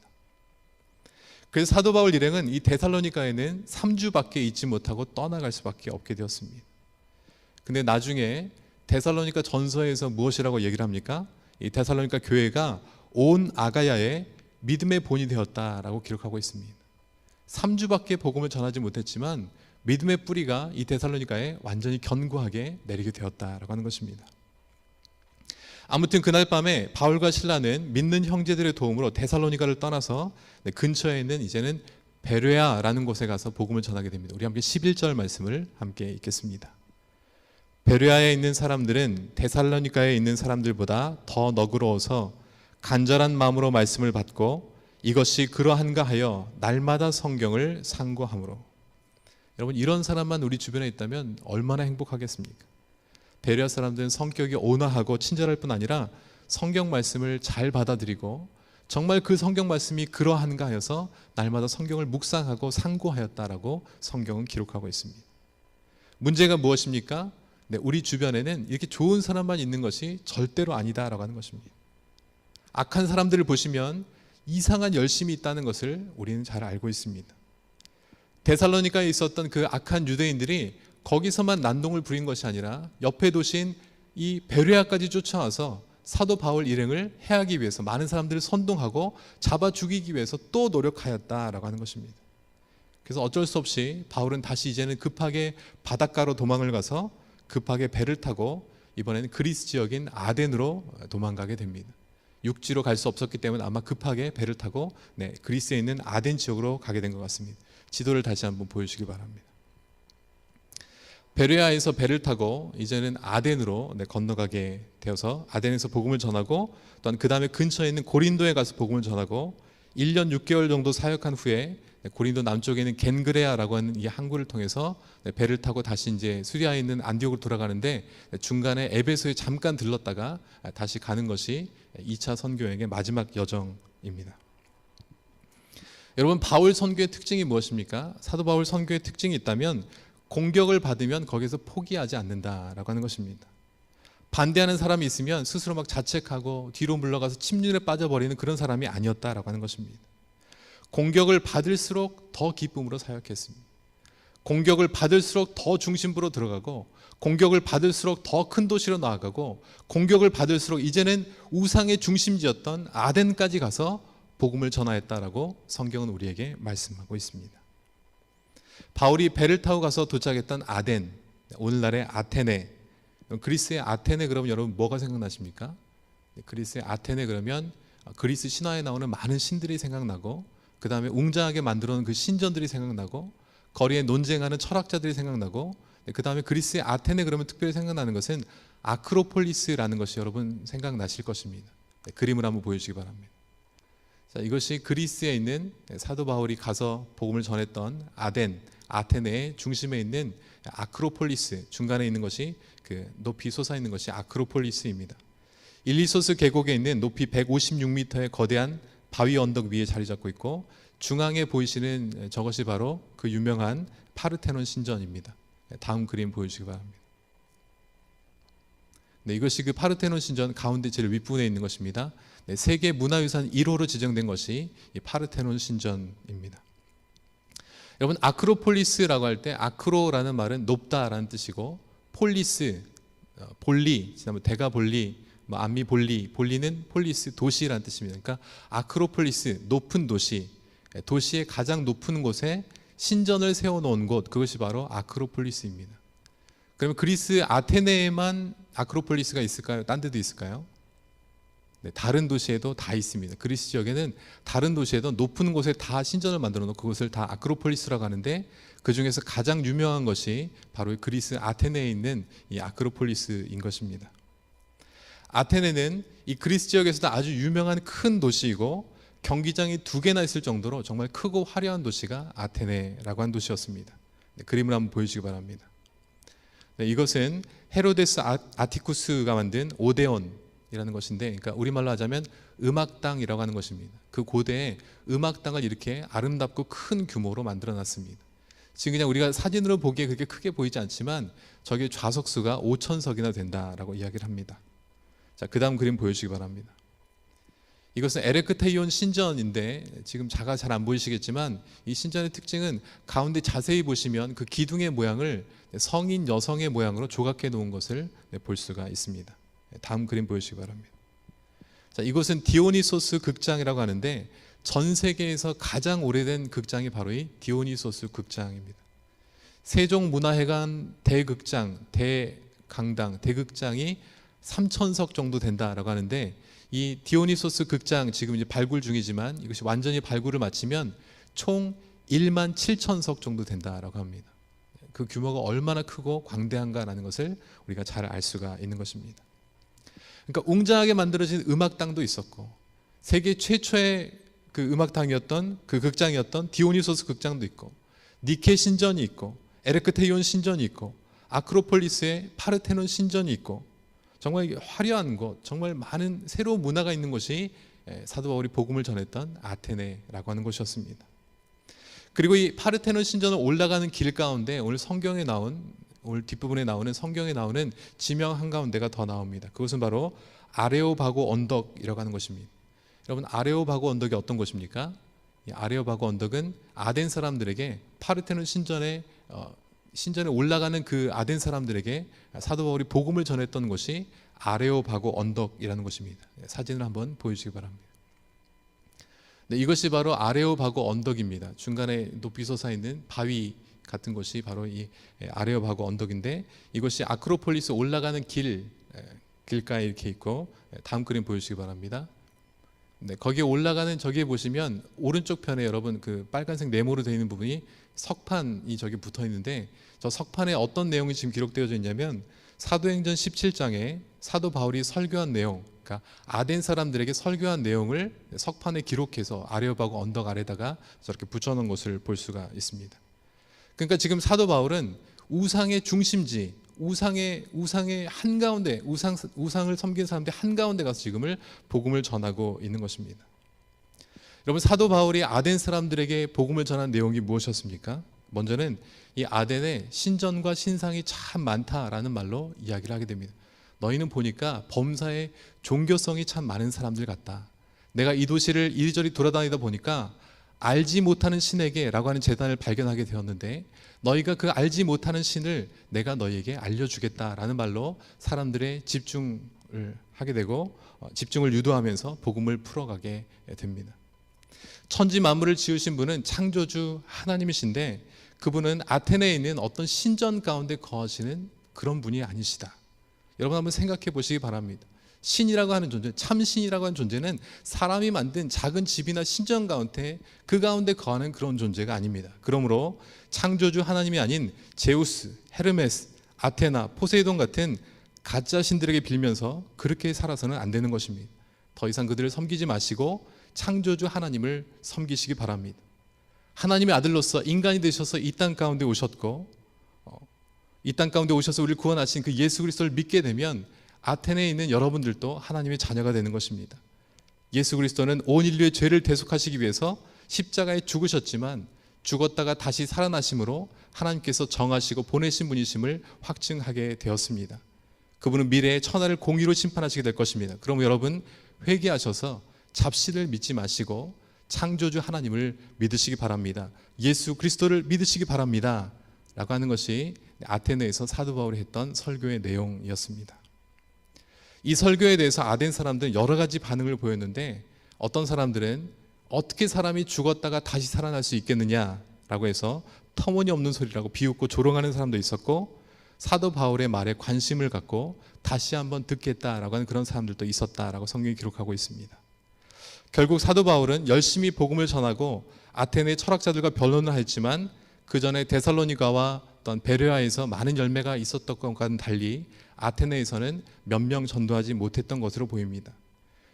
그래서 사도 바울 일행은 이 데살로니가에는 3주밖에 있지 못하고 떠나갈 수밖에 없게 되었습니다. 근데 나중에 데살로니가 전서에서 무엇이라고 얘기를 합니까? 이 데살로니가 교회가 온 아가야의 믿음의 본이 되었다라고 기록하고 있습니다. 3주밖에 복음을 전하지 못했지만 믿음의 뿌리가 이 데살로니가에 완전히 견고하게 내리게 되었다라고 하는 것입니다. 아무튼 그날 밤에 바울과 실라는 믿는 형제들의 도움으로 데살로니가를 떠나서 근처에 있는 이제는 베레아라는 곳에 가서 복음을 전하게 됩니다. 우리 함께 11절 말씀을 함께 읽겠습니다. 베레아에 있는 사람들은 데살로니가에 있는 사람들보다 더 너그러워서 간절한 마음으로 말씀을 받고 이것이 그러한가 하여 날마다 성경을 상고하므로. 여러분, 이런 사람만 우리 주변에 있다면 얼마나 행복하겠습니까? 베레아 사람들은 성격이 온화하고 친절할 뿐 아니라 성경 말씀을 잘 받아들이고 정말 그 성경 말씀이 그러한가 하여서 날마다 성경을 묵상하고 상고하였다라고 성경은 기록하고 있습니다. 문제가 무엇입니까? 우리 주변에는 이렇게 좋은 사람만 있는 것이 절대로 아니다라고 하는 것입니다. 악한 사람들을 보시면 이상한 열심이 있다는 것을 우리는 잘 알고 있습니다. 데살로니가에 있었던 그 악한 유대인들이 거기서만 난동을 부린 것이 아니라 옆에 도시인 이 베레아까지 쫓아와서 사도 바울 일행을 해하기 위해서 많은 사람들을 선동하고 잡아 죽이기 위해서 또 노력하였다라고 하는 것입니다. 그래서 어쩔 수 없이 바울은 다시 이제는 급하게 바닷가로 도망을 가서 급하게 배를 타고 이번에는 그리스 지역인 아덴으로 도망가게 됩니다. 육지로 갈 수 없었기 때문에 아마 급하게 배를 타고 그리스에 있는 아덴 지역으로 가게 된 것 같습니다. 지도를 다시 한번 보여주시기 바랍니다. 베레아에서 배를 타고 이제는 아덴으로 건너가게 되어서 아덴에서 복음을 전하고 또한 그 다음에 근처에 있는 고린도에 가서 복음을 전하고 1년 6개월 정도 사역한 후에 고린도 남쪽에 있는 겐그레아라고 하는 이 항구를 통해서 배를 타고 다시 이제 수리아에 있는 안디옥으로 돌아가는데 중간에 에베소에 잠깐 들렀다가 다시 가는 것이 2차 선교여행의 마지막 여정입니다. 여러분, 바울 선교의 특징이 무엇입니까? 사도 바울 선교의 특징이 있다면 공격을 받으면 거기서 포기하지 않는다라고 하는 것입니다. 반대하는 사람이 있으면 스스로 막 자책하고 뒤로 물러가서 침륜에 빠져버리는 그런 사람이 아니었다라고 하는 것입니다. 공격을 받을수록 더 기쁨으로 사역했습니다. 공격을 받을수록 더 중심부로 들어가고 공격을 받을수록 더 큰 도시로 나아가고 공격을 받을수록 이제는 우상의 중심지였던 아덴까지 가서 복음을 전하였다라고 성경은 우리에게 말씀하고 있습니다. 바울이 배를 타고 가서 도착했던 아덴, 오늘날의 아테네, 그리스의 아테네 그러면 여러분 뭐가 생각나십니까? 그리스의 아테네 그러면 그리스 신화에 나오는 많은 신들이 생각나고 그 다음에 웅장하게 만들어 놓은 그 신전들이 생각나고 거리에 논쟁하는 철학자들이 생각나고 그 다음에 그리스의 아테네 그러면 특별히 생각나는 것은 아크로폴리스라는 것이 여러분 생각나실 것입니다. 그림을 한번 보여주시기 바랍니다. 자, 이것이 그리스에 있는 사도 바울이 가서 복음을 전했던 아덴, 아테네의 중심에 있는 아크로폴리스, 중간에 있는 것이 그 높이 솟아있는 것이 아크로폴리스입니다. 일리소스 계곡에 있는 높이 156m의 거대한 바위 언덕 위에 자리 잡고 있고 중앙에 보이시는 저것이 바로 그 유명한 파르테논 신전입니다. 다음 그림 보여주시기 바랍니다. 이것이 그 파르테논 신전 가운데 제일 윗부분에 있는 것입니다. 세계 문화유산 1호로 지정된 것이 이 파르테논 신전입니다. 여러분, 아크로폴리스라고 할 때 아크로라는 말은 높다라는 뜻이고 폴리스, 볼리, 지난번 데가볼리, 암미볼리, 볼리는 폴리스, 도시라는 뜻입니다. 그러니까 아크로폴리스, 높은 도시, 도시의 가장 높은 곳에 신전을 세워놓은 곳, 그것이 바로 아크로폴리스입니다. 그러면 그리스 아테네에만 아크로폴리스가 있을까요? 딴 데도 있을까요? 네, 다른 도시에도 다 있습니다. 그리스 지역에는 다른 도시에도 높은 곳에 다 신전을 만들어 놓고 그것을 다 아크로폴리스라고 하는데 그 중에서 가장 유명한 것이 바로 그리스 아테네에 있는 이 아크로폴리스인 것입니다. 아테네는 이 그리스 지역에서도 아주 유명한 큰 도시이고 경기장이 2개나 있을 정도로 정말 크고 화려한 도시가 아테네라고 한 도시였습니다. 네, 그림을 한번 보여주시기 바랍니다. 네, 이것은 헤로데스 아티쿠스가 만든 오데온이라는 것인데, 그러니까 우리말로 하자면 음악당이라고 하는 것입니다. 그 고대에 음악당을 이렇게 아름답고 큰 규모로 만들어놨습니다. 지금 그냥 우리가 사진으로 보기에 그렇게 크게 보이지 않지만 저기 좌석수가 5,000석이나 된다라고 이야기를 합니다. 자, 그 다음 그림 보여주시기 바랍니다. 이것은 에레크테이온 신전인데 지금 자가 잘 안 보이시겠지만 이 신전의 특징은 가운데 자세히 보시면 그 기둥의 모양을 성인 여성의 모양으로 조각해 놓은 것을 볼 수가 있습니다. 다음 그림 보여주시기 바랍니다. 자, 이곳은 디오니소스 극장이라고 하는데 전 세계에서 가장 오래된 극장이 바로 이 디오니소스 극장입니다. 세종문화회관 대극장, 대강당, 대극장이 3,000석 정도 된다라고 하는데 이 디오니소스 극장 지금 이제 발굴 중이지만 이것이 완전히 발굴을 마치면 총 17,000석 정도 된다라고 합니다. 그 규모가 얼마나 크고 광대한가라는 것을 우리가 잘 알 수가 있는 것입니다. 그러니까 웅장하게 만들어진 음악당도 있었고 세계 최초의 그 음악당이었던 그 극장이었던 디오니소스 극장도 있고 니케 신전이 있고 에레크테이온 신전이 있고 아크로폴리스의 파르테논 신전이 있고 정말 화려한 곳, 정말 많은 새로운 문화가 있는 곳이 사도 바울이 복음을 전했던 아테네라고 하는 곳이었습니다. 그리고 이 파르테논 신전을 올라가는 길 가운데 오늘 성경에 나온, 오늘 뒷부분에 나오는 성경에 나오는 지명 한가운데가 더 나옵니다. 그것은 바로 아레오바고 언덕이라고 하는 것입니다. 여러분, 아레오바고 언덕이 어떤 곳입니까? 이 아레오바고 언덕은 아덴 사람들에게 파르테논 신전에 올라가는 그 아덴 사람들에게 사도 바울이 복음을 전했던 곳이 아레오바고 언덕이라는 것입니다. 사진을 한번 보여주시기 바랍니다. 네, 이것이 바로 아레오바고 언덕입니다. 중간에 높이 솟아 있는 바위 같은 곳이 바로 이 아레오바고 언덕인데 이것이 아크로폴리스 올라가는 길가에 이렇게 있고 다음 그림 보여주시기 바랍니다. 네, 거기에 올라가는 저기에 보시면 오른쪽 편에 여러분 그 빨간색 네모로 되어 있는 부분이 석판이 저기 붙어 있는데 저 석판에 어떤 내용이 지금 기록되어져 있냐면 사도행전 17장에 사도 바울이 설교한 내용, 그러니까 아덴 사람들에게 설교한 내용을 석판에 기록해서 아레오바고 언덕 아래다가 저렇게 붙여놓은 것을 볼 수가 있습니다. 그러니까 지금 사도 바울은 우상의 중심지, 우상의 한가운데, 우상을 섬기는 사람들 한가운데 가서 지금을 복음을 전하고 있는 것입니다. 여러분, 사도 바울이 아덴 사람들에게 복음을 전한 내용이 무엇이었습니까? 먼저는 이 아덴에 신전과 신상이 참 많다라는 말로 이야기를 하게 됩니다. 너희는 보니까 범사에 종교성이 참 많은 사람들 같다. 내가 이 도시를 이리저리 돌아다니다 보니까 알지 못하는 신에게 라고 하는 제단을 발견하게 되었는데 너희가 그 알지 못하는 신을 내가 너희에게 알려주겠다라는 말로 사람들의 집중을 하게 되고 집중을 유도하면서 복음을 풀어가게 됩니다. 천지 만물을 지으신 분은 창조주 하나님이신데 그분은 아테네에 있는 어떤 신전 가운데 거하시는 그런 분이 아니시다. 여러분 한번 생각해 보시기 바랍니다. 신이라고 하는 존재, 참신이라고 하는 존재는 사람이 만든 작은 집이나 신전 가운데 그 가운데 거하는 그런 존재가 아닙니다. 그러므로 창조주 하나님이 아닌 제우스, 헤르메스, 아테나, 포세이돈 같은 가짜 신들에게 빌면서 그렇게 살아서는 안 되는 것입니다. 더 이상 그들을 섬기지 마시고 창조주 하나님을 섬기시기 바랍니다. 하나님의 아들로서 인간이 되셔서 이 땅 가운데 오셨고 이 땅 가운데 오셔서 우리를 구원하신 그 예수 그리스도를 믿게 되면 아테네에 있는 여러분들도 하나님의 자녀가 되는 것입니다. 예수 그리스도는 온 인류의 죄를 대속하시기 위해서 십자가에 죽으셨지만 죽었다가 다시 살아나심으로 하나님께서 정하시고 보내신 분이심을 확증하게 되었습니다. 그분은 미래의 천하를 공의로 심판하시게 될 것입니다. 그럼 여러분 회개하셔서 잡신을 믿지 마시고 창조주 하나님을 믿으시기 바랍니다. 예수 그리스도를 믿으시기 바랍니다. 라고 하는 것이 아테네에서 사도 바울이 했던 설교의 내용이었습니다. 이 설교에 대해서 아덴 사람들은 여러 가지 반응을 보였는데 어떤 사람들은 어떻게 사람이 죽었다가 다시 살아날 수 있겠느냐라고 해서 터무니없는 소리라고 비웃고 조롱하는 사람도 있었고 사도 바울의 말에 관심을 갖고 다시 한번 듣겠다라고 하는 그런 사람들도 있었다라고 성경이 기록하고 있습니다. 결국 사도 바울은 열심히 복음을 전하고 아테네 철학자들과 변론을 했지만 그 전에 데살로니가와 어떤 베레아에서 많은 열매가 있었던 것과는 달리 아테네에서는 몇 명 전도하지 못했던 것으로 보입니다.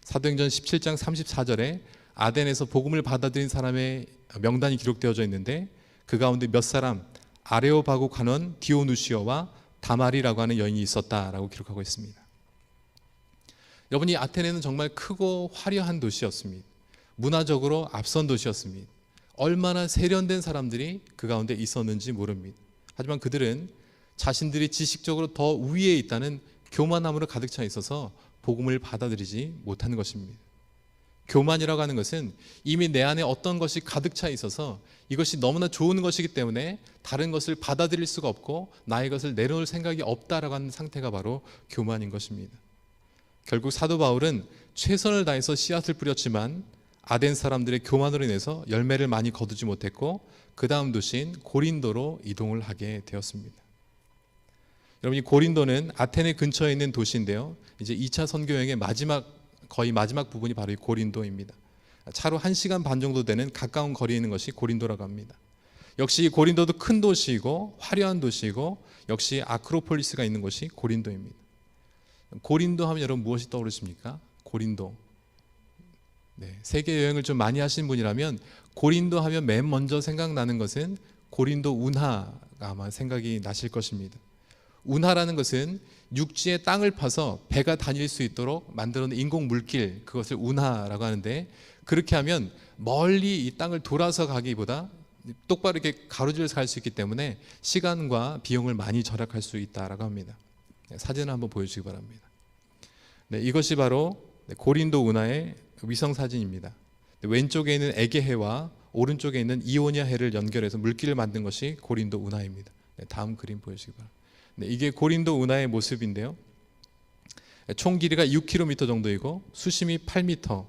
사도행전 17장 34절에 아덴에서 복음을 받아들인 사람의 명단이 기록되어져 있는데 그 가운데 몇 사람 아레오바고 관원 디오누시오와 다마리라고 하는 여인이 있었다라고 기록하고 있습니다. 여러분, 이 아테네는 정말 크고 화려한 도시였습니다. 문화적으로 앞선 도시였습니다. 얼마나 세련된 사람들이 그 가운데 있었는지 모릅니다. 하지만 그들은 자신들이 지식적으로 더 위에 있다는 교만함으로 가득 차 있어서 복음을 받아들이지 못하는 것입니다. 교만이라고 하는 것은 이미 내 안에 어떤 것이 가득 차 있어서 이것이 너무나 좋은 것이기 때문에 다른 것을 받아들일 수가 없고 나의 것을 내려놓을 생각이 없다라고 하는 상태가 바로 교만인 것입니다. 결국 사도 바울은 최선을 다해서 씨앗을 뿌렸지만 아덴 사람들의 교만으로 인해서 열매를 많이 거두지 못했고 그 다음 도시인 고린도로 이동을 하게 되었습니다. 여러분, 이 고린도는 아테네 근처에 있는 도시인데요, 이제 2차 선교 여행의 거의 마지막 부분이 바로 이 고린도입니다. 차로 1시간 반 정도 되는 가까운 거리에 있는 것이 고린도라고 합니다. 역시 고린도도 큰 도시이고 화려한 도시이고 역시 아크로폴리스가 있는 곳이 고린도입니다. 고린도 하면 여러분 무엇이 떠오르십니까? 고린도. 네, 세계 여행을 좀 많이 하신 분이라면 고린도 하면 맨 먼저 생각나는 것은 고린도 운하가 아마 생각이 나실 것입니다. 운하라는 것은 육지에 땅을 파서 배가 다닐 수 있도록 만들어놓은 인공 물길, 그것을 운하라고 하는데, 그렇게 하면 멀리 이 땅을 돌아서 가기보다 똑바로 이렇게 가로질러서 갈 수 있기 때문에 시간과 비용을 많이 절약할 수 있다라고 합니다. 사진을 한번 보여주시기 바랍니다. 네, 이것이 바로 고린도 운하의 위성 사진입니다. 왼쪽에 있는 에게해와 오른쪽에 있는 이오니아 해를 연결해서 물길을 만든 것이 고린도 운하입니다. 네, 다음 그림 보여주시기 바랍니다. 네, 이게 고린도 운하의 모습인데요, 총 길이가 6km 정도이고 수심이 8m,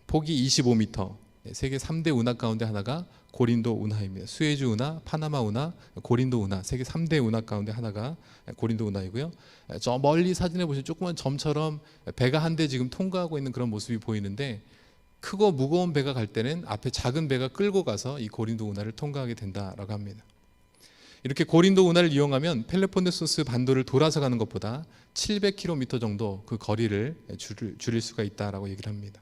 폭이 25m, 세계 3대 운하 가운데 하나가 고린도 운하입니다. 수에즈 운하, 파나마 운하, 고린도 운하, 세계 3대 운하 가운데 하나가 고린도 운하이고요. 저 멀리 사진에 보시면 조그만 점처럼 배가 한 대 지금 통과하고 있는 그런 모습이 보이는데, 크고 무거운 배가 갈 때는 앞에 작은 배가 끌고 가서 이 고린도 운하를 통과하게 된다라고 합니다. 이렇게 고린도 운하를 이용하면 펠로폰네소스 반도를 돌아서 가는 것보다 700km 정도 그 거리를 줄일 수가 있다라고 얘기를 합니다.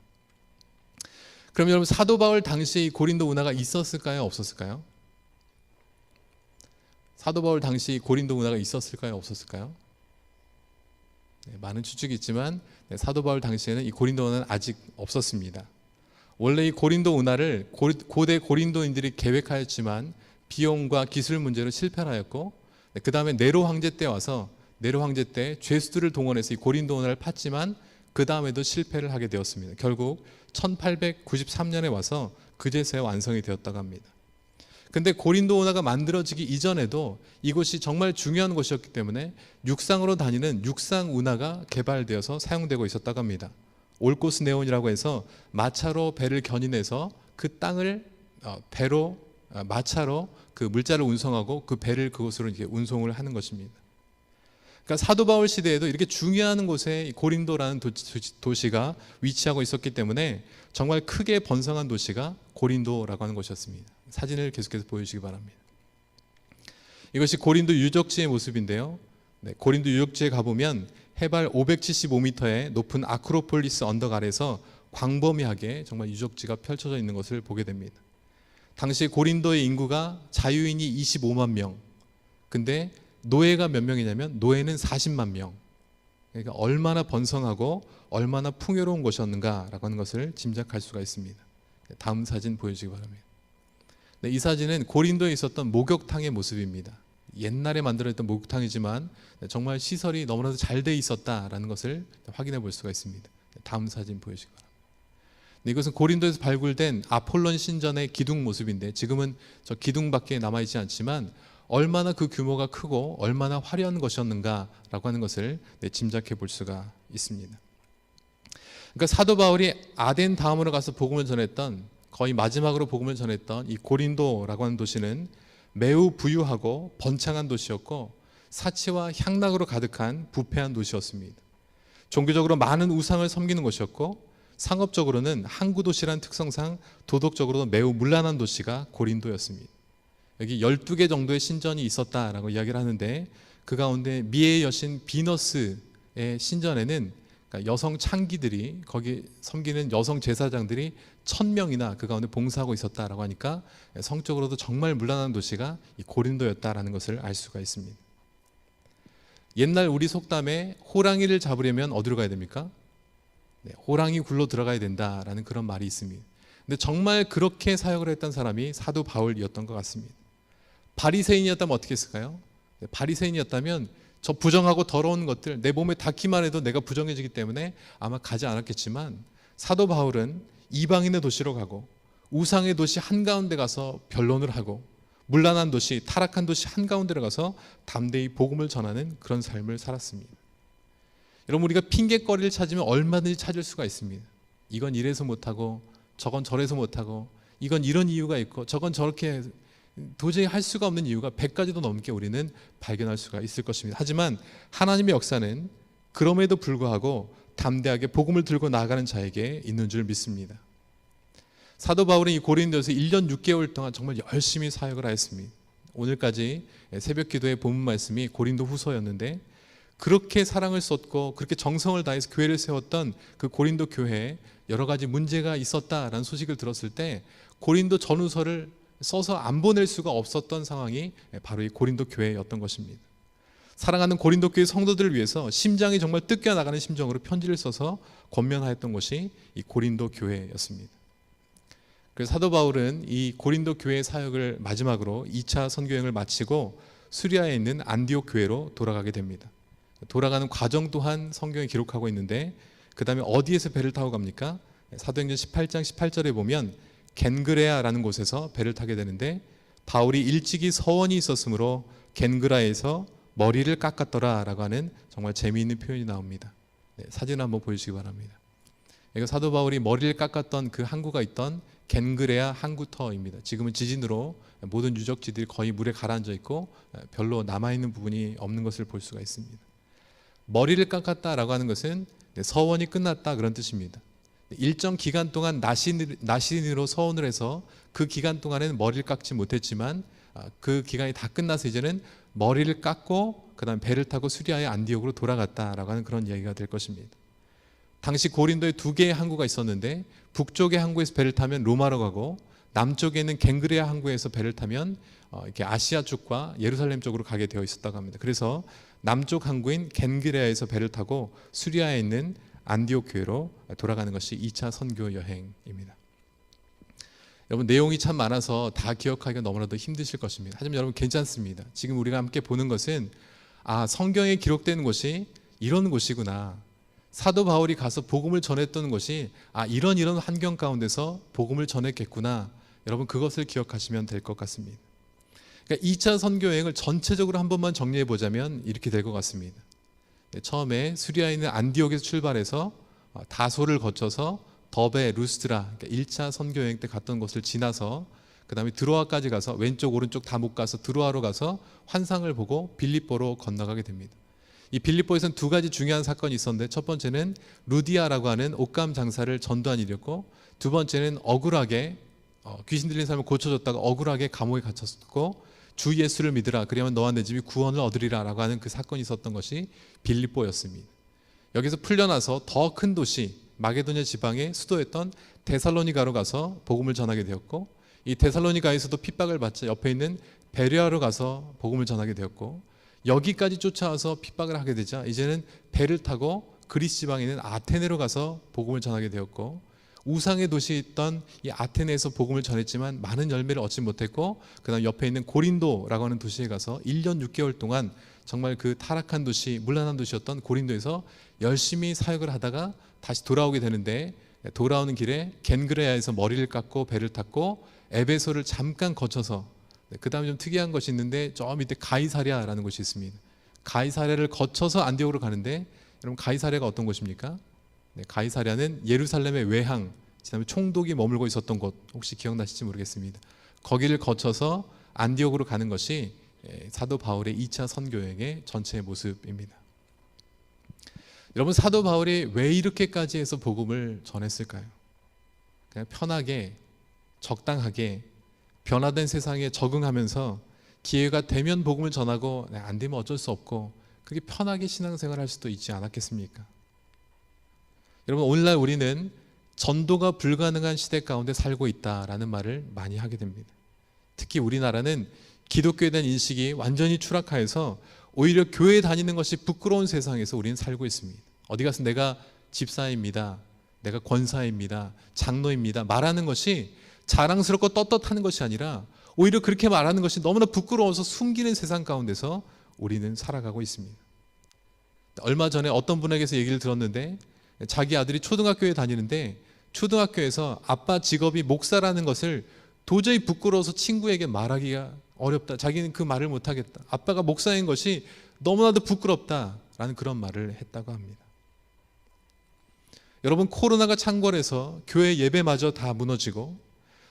그럼 여러분, 사도 바울 당시에 이 고린도 운하가 있었을까요, 없었을까요? 사도 바울 당시 고린도 운하가 있었을까요, 없었을까요? 네, 많은 추측이 있지만 사도 바울 당시에는 이 고린도 운하는 아직 없었습니다. 원래 이 고린도 운하를 고대 고린도인들이 계획하였지만 비용과 기술 문제로 실패하였고, 그 다음에 네로 황제 때 와서 네로 황제 때 죄수들을 동원해서 이 고린도 운하를 팠지만 그 다음에도 실패를 하게 되었습니다. 결국 1893년에 와서 그제서야 완성이 되었다고 합니다. 근데 고린도 운하가 만들어지기 이전에도 이곳이 정말 중요한 곳이었기 때문에 육상으로 다니는 육상 운하가 개발되어서 사용되고 있었다고 합니다. 올코스 네온이라고 해서 마차로 배를 견인해서 그 땅을 배로 마차로 그 물자를 운송하고 그 배를 그곳으로 이렇게 운송을 하는 것입니다. 그러니까 사도 바울 시대에도 이렇게 중요한 곳에 고린도라는 도시가 위치하고 있었기 때문에 정말 크게 번성한 도시가 고린도라고 하는 곳이었습니다. 사진을 계속해서 보여주시기 바랍니다. 이것이 고린도 유적지의 모습인데요, 네, 고린도 유적지에 가보면 해발 575m의 높은 아크로폴리스 언덕 아래서 광범위하게 정말 유적지가 펼쳐져 있는 것을 보게 됩니다. 당시 고린도의 인구가 자유인이 25만 명, 근데 노예가 몇 명이냐면 노예는 40만 명. 그러니까 얼마나 번성하고 얼마나 풍요로운 곳이었는가라고 하는 것을 짐작할 수가 있습니다. 다음 사진 보여주시기 바랍니다. 네, 이 사진은 고린도에 있었던 목욕탕의 모습입니다. 옛날에 만들어졌던 목욕탕이지만 정말 시설이 너무나도 잘 돼 있었다라는 것을 확인해 볼 수가 있습니다. 다음 사진 보여주시기 바랍니다. 네, 이것은 고린도에서 발굴된 아폴론 신전의 기둥 모습인데, 지금은 저 기둥밖에 남아있지 않지만 얼마나 그 규모가 크고 얼마나 화려한 것이었는가라고 하는 것을 짐작해 볼 수가 있습니다. 그러니까 사도 바울이 아덴 다음으로 가서 복음을 전했던, 거의 마지막으로 복음을 전했던 이 고린도라고 하는 도시는 매우 부유하고 번창한 도시였고 사치와 향락으로 가득한 부패한 도시였습니다. 종교적으로 많은 우상을 섬기는 곳이었고 상업적으로는 항구 도시라는 특성상 도덕적으로도 매우 문란한 도시가 고린도였습니다. 여기 12개 정도의 신전이 있었다라고 이야기를 하는데, 그 가운데 미의 여신 비너스의 신전에는 그러니까 여성 창기들이, 거기 섬기는 여성 제사장들이 1000명이나 그 가운데 봉사하고 있었다라고 하니까 성적으로도 정말 문란한 도시가 이 고린도였다라는 것을 알 수가 있습니다. 옛날 우리 속담에 호랑이를 잡으려면 어디로 가야 됩니까? 네, 호랑이 굴로 들어가야 된다라는 그런 말이 있습니다. 근데 정말 그렇게 사역을 했던 사람이 사도 바울이었던 것 같습니다. 바리새인이었다면 어떻게 했을까요? 네, 바리새인이었다면 저 부정하고 더러운 것들 내 몸에 닿기만 해도 내가 부정해지기 때문에 아마 가지 않았겠지만, 사도 바울은 이방인의 도시로 가고 우상의 도시 한가운데 가서 변론을 하고 문란한 도시, 타락한 도시 한가운데로 가서 담대히 복음을 전하는 그런 삶을 살았습니다. 여러분, 우리가 핑계거리를 찾으면 얼마든지 찾을 수가 있습니다. 이건 이래서 못하고 저건 저래서 못하고 이건 이런 이유가 있고 저건 저렇게 도저히 할 수가 없는 이유가 100가지도 넘게 우리는 발견할 수가 있을 것입니다. 하지만 하나님의 역사는 그럼에도 불구하고 담대하게 복음을 들고 나아가는 자에게 있는 줄 믿습니다. 사도 바울은 이 고린도에서 1년 6개월 동안 정말 열심히 사역을 하였습니다. 오늘까지 새벽 기도의 본문 말씀이 고린도 후서였는데, 그렇게 사랑을 쏟고 그렇게 정성을 다해서 교회를 세웠던 그 고린도 교회에 여러 가지 문제가 있었다라는 소식을 들었을 때 고린도 전후서를 써서 안 보낼 수가 없었던 상황이 바로 이 고린도 교회였던 것입니다. 사랑하는 고린도 교회 성도들을 위해서 심장이 정말 뜯겨나가는 심정으로 편지를 써서 권면하였던 것이 이 고린도 교회였습니다. 그래서 사도 바울은 이 고린도 교회 사역을 마지막으로 2차 선교여행을 마치고 수리아에 있는 안디옥 교회로 돌아가게 됩니다. 돌아가는 과정 또한 성경에 기록하고 있는데, 그 다음에 어디에서 배를 타고 갑니까? 사도행전 18장 18절에 보면 겐그레아라는 곳에서 배를 타게 되는데, 바울이 일찍이 서원이 있었으므로 겐그라에서 머리를 깎았더라 라고 하는 정말 재미있는 표현이 나옵니다. 사진을 한번 보여주시기 바랍니다. 이거 사도 바울이 머리를 깎았던 그 항구가 있던 겐그레아 항구터입니다. 지금은 지진으로 모든 유적지들이 거의 물에 가라앉아 있고 별로 남아있는 부분이 없는 것을 볼 수가 있습니다. 머리를 깎았다라고 하는 것은 서원이 끝났다 그런 뜻입니다. 일정 기간 동안 나신으로 서원을 해서 그 기간 동안에는 머리를 깎지 못했지만 그 기간이 다 끝나서 이제는 머리를 깎고 그 다음 배를 타고 수리아의 안디옥으로 돌아갔다라고 하는 그런 이야기가 될 것입니다. 당시 고린도에 2개의 항구가 있었는데, 북쪽의 항구에서 배를 타면 로마로 가고 남쪽에 있는 겐그레아 항구에서 배를 타면 이렇게 아시아 쪽과 예루살렘 쪽으로 가게 되어 있었다고 합니다. 그래서 남쪽 항구인 겐그레아에서 배를 타고 수리아에 있는 안디옥 교회로 돌아가는 것이 2차 선교 여행입니다. 여러분, 내용이 참 많아서 다 기억하기가 너무나도 힘드실 것입니다. 하지만 여러분, 괜찮습니다. 지금 우리가 함께 보는 것은 성경에 기록되는 곳이 이런 곳이구나, 사도 바울이 가서 복음을 전했던 것이 이런 환경 가운데서 복음을 전했겠구나, 여러분 그것을 기억하시면 될 것 같습니다. 그러니까 2차 선교 여행을 전체적으로 한 번만 정리해 보자면 이렇게 될 것 같습니다. 처음에 수리아에 있는 안디옥에서 출발해서 다소를 거쳐서 더베, 루스드라, 그러니까 1차 선교 여행 때 갔던 곳을 지나서 그 다음에 드로아까지 가서 왼쪽 오른쪽 다 못 가서 드로아로 가서 환상을 보고 빌립보로 건너가게 됩니다. 이 빌립보에서는 2가지 중요한 사건이 있었는데, 첫 번째는 루디아라고 하는 옷감 장사를 전도한 일이었고, 두 번째는 억울하게 귀신 들린 사람을 고쳐줬다가 억울하게 감옥에 갇혔고, 주 예수를 믿으라 그리하면 너와 내 집이 구원을 얻으리라 라고 하는 그 사건이 있었던 것이 빌립보였습니다. 여기서 풀려나서 더 큰 도시 마게도냐 지방의 수도였던 데살로니가로 가서 복음을 전하게 되었고, 이 데살로니가에서도 핍박을 받자 옆에 있는 베레아로 가서 복음을 전하게 되었고, 여기까지 쫓아와서 핍박을 하게 되자 이제는 배를 타고 그리스 지방에 있는 아테네로 가서 복음을 전하게 되었고, 우상의 도시에 있던 이 아테네에서 복음을 전했지만 많은 열매를 얻지 못했고, 그 다음 옆에 있는 고린도라고 하는 도시에 가서 1년 6개월 동안 정말 그 타락한 도시, 문란한 도시였던 고린도에서 열심히 사역을 하다가 다시 돌아오게 되는데, 돌아오는 길에 겐그레아에서 머리를 깎고 배를 탔고 에베소를 잠깐 거쳐서, 그 다음에 좀 특이한 것이 있는데 저 밑에 가이사랴라는 곳이 있습니다. 가이사랴를 거쳐서 안디옥으로 가는데, 여러분 가이사랴가 어떤 곳입니까? 가이사랴는 예루살렘의 외항, 그다음에 총독이 머물고 있었던 곳, 혹시 기억나실지 모르겠습니다. 거기를 거쳐서 안디옥으로 가는 것이 사도 바울의 2차 선교여행의 전체의 모습입니다. 여러분, 사도 바울이 왜 이렇게까지 해서 복음을 전했을까요? 그냥 편하게, 적당하게, 변화된 세상에 적응하면서 기회가 되면 복음을 전하고 안 되면 어쩔 수 없고 그렇게 편하게 신앙생활을 할 수도 있지 않았겠습니까? 여러분, 오늘날 우리는 전도가 불가능한 시대 가운데 살고 있다라는 말을 많이 하게 됩니다. 특히 우리나라는 기독교에 대한 인식이 완전히 추락하여서 오히려 교회 다니는 것이 부끄러운 세상에서 우리는 살고 있습니다. 어디 가서 내가 집사입니다, 내가 권사입니다, 장로입니다 말하는 것이 자랑스럽고 떳떳하는 것이 아니라 오히려 그렇게 말하는 것이 너무나 부끄러워서 숨기는 세상 가운데서 우리는 살아가고 있습니다. 얼마 전에 어떤 분에게서 얘기를 들었는데, 자기 아들이 초등학교에 다니는데 초등학교에서 아빠 직업이 목사라는 것을 도저히 부끄러워서 친구에게 말하기가 어렵다. 자기는 그 말을 못하겠다. 아빠가 목사인 것이 너무나도 부끄럽다라는 그런 말을 했다고 합니다. 여러분, 코로나가 창궐해서 교회 예배마저 다 무너지고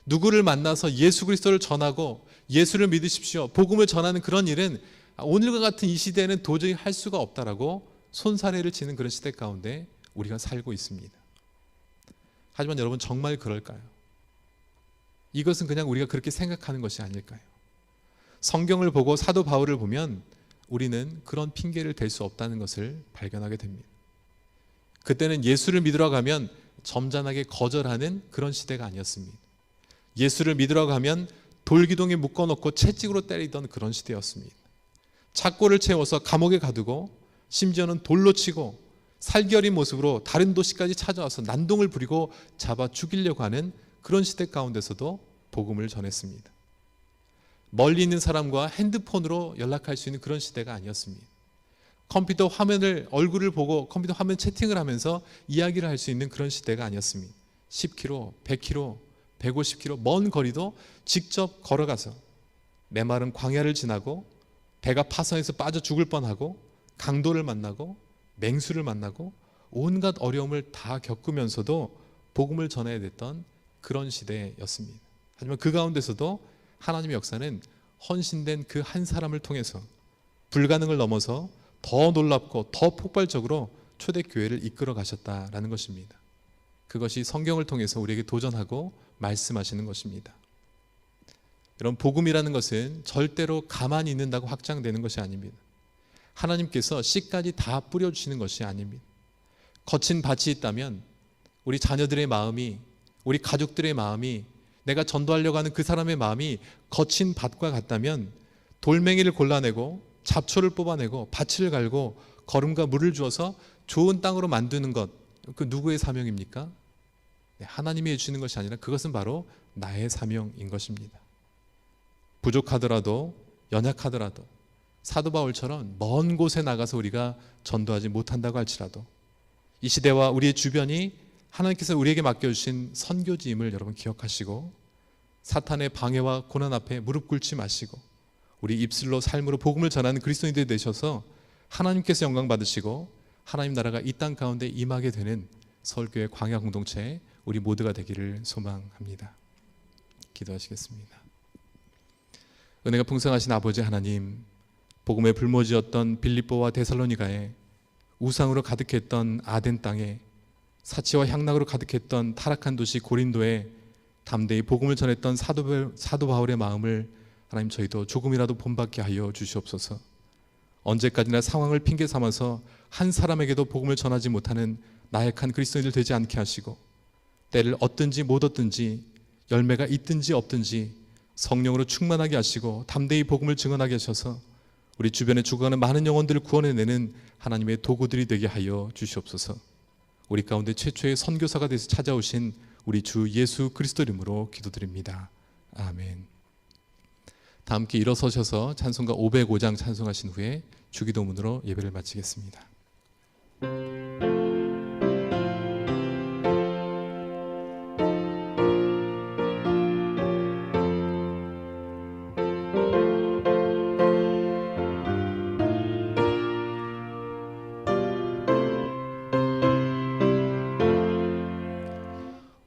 누구를 만나서 예수 그리스도를 전하고 예수를 믿으십시오, 복음을 전하는 그런 일은 오늘과 같은 이 시대에는 도저히 할 수가 없다라고 손사래를 치는 그런 시대 가운데 우리가 살고 있습니다. 하지만 여러분, 정말 그럴까요? 이것은 그냥 우리가 그렇게 생각하는 것이 아닐까요? 성경을 보고 사도 바울을 보면 우리는 그런 핑계를 댈 수 없다는 것을 발견하게 됩니다. 그때는 예수를 믿으러 가면 점잖하게 거절하는 그런 시대가 아니었습니다. 예수를 믿으러 가면 돌기둥에 묶어놓고 채찍으로 때리던 그런 시대였습니다. 착고를 채워서 감옥에 가두고 심지어는 돌로 치고 살결인 모습으로 다른 도시까지 찾아와서 난동을 부리고 잡아 죽이려고 하는 그런 시대 가운데서도 복음을 전했습니다. 멀리 있는 사람과 핸드폰으로 연락할 수 있는 그런 시대가 아니었습니다. 컴퓨터 화면을, 얼굴을 보고 컴퓨터 화면 채팅을 하면서 이야기를 할 수 있는 그런 시대가 아니었습니다. 10km, 100km, 150km 먼 거리도 직접 걸어가서 메마른 광야를 지나고 배가 파선해서 빠져 죽을 뻔하고 강도를 만나고 맹수를 만나고 온갖 어려움을 다 겪으면서도 복음을 전해야 됐던 그런 시대였습니다. 하지만 그 가운데서도 하나님의 역사는 헌신된 그 한 사람을 통해서 불가능을 넘어서 더 놀랍고 더 폭발적으로 초대교회를 이끌어 가셨다라는 것입니다. 그것이 성경을 통해서 우리에게 도전하고 말씀하시는 것입니다. 여러분, 복음이라는 것은 절대로 가만히 있는다고 확장되는 것이 아닙니다. 하나님께서 씨까지 다 뿌려주시는 것이 아닙니다. 거친 밭이 있다면 우리 자녀들의 마음이, 우리 가족들의 마음이, 내가 전도하려고 하는 그 사람의 마음이 거친 밭과 같다면 돌멩이를 골라내고 잡초를 뽑아내고 밭을 갈고 거름과 물을 주어서 좋은 땅으로 만드는 것, 그 누구의 사명입니까? 하나님이 해주시는 것이 아니라 그것은 바로 나의 사명인 것입니다. 부족하더라도, 연약하더라도 사도 바울처럼 먼 곳에 나가서 우리가 전도하지 못한다고 할지라도 이 시대와 우리의 주변이 하나님께서 우리에게 맡겨주신 선교지임을 여러분 기억하시고, 사탄의 방해와 고난 앞에 무릎 꿇지 마시고 우리 입술로 삶으로 복음을 전하는 그리스도인들이 되셔서 하나님께서 영광 받으시고 하나님 나라가 이 땅 가운데 임하게 되는 서울교회 광야 공동체 우리 모두가 되기를 소망합니다. 기도하시겠습니다. 은혜가 풍성하신 아버지 하나님, 복음의 불모지였던 빌립보와 데살로니가에, 우상으로 가득했던 아덴 땅에, 사치와 향락으로 가득했던 타락한 도시 고린도에 담대히 복음을 전했던 사도 바울의 마음을 하나님, 저희도 조금이라도 본받게 하여 주시옵소서. 언제까지나 상황을 핑계 삼아서 한 사람에게도 복음을 전하지 못하는 나약한 그리스도인들 되지 않게 하시고, 때를 얻든지 못 얻든지, 열매가 있든지 없든지 성령으로 충만하게 하시고 담대히 복음을 증언하게 하셔서 우리 주변에 죽어가는 많은 영혼들을 구원해내는 하나님의 도구들이 되게 하여 주시옵소서. 우리 가운데 최초의 선교사가 되어서 찾아오신 우리 주 예수 그리스도 이름으로 기도드립니다. 아멘. 다 함께 일어서셔서 찬송가 505장 찬송하신 후에 주기도문으로 예배를 마치겠습니다.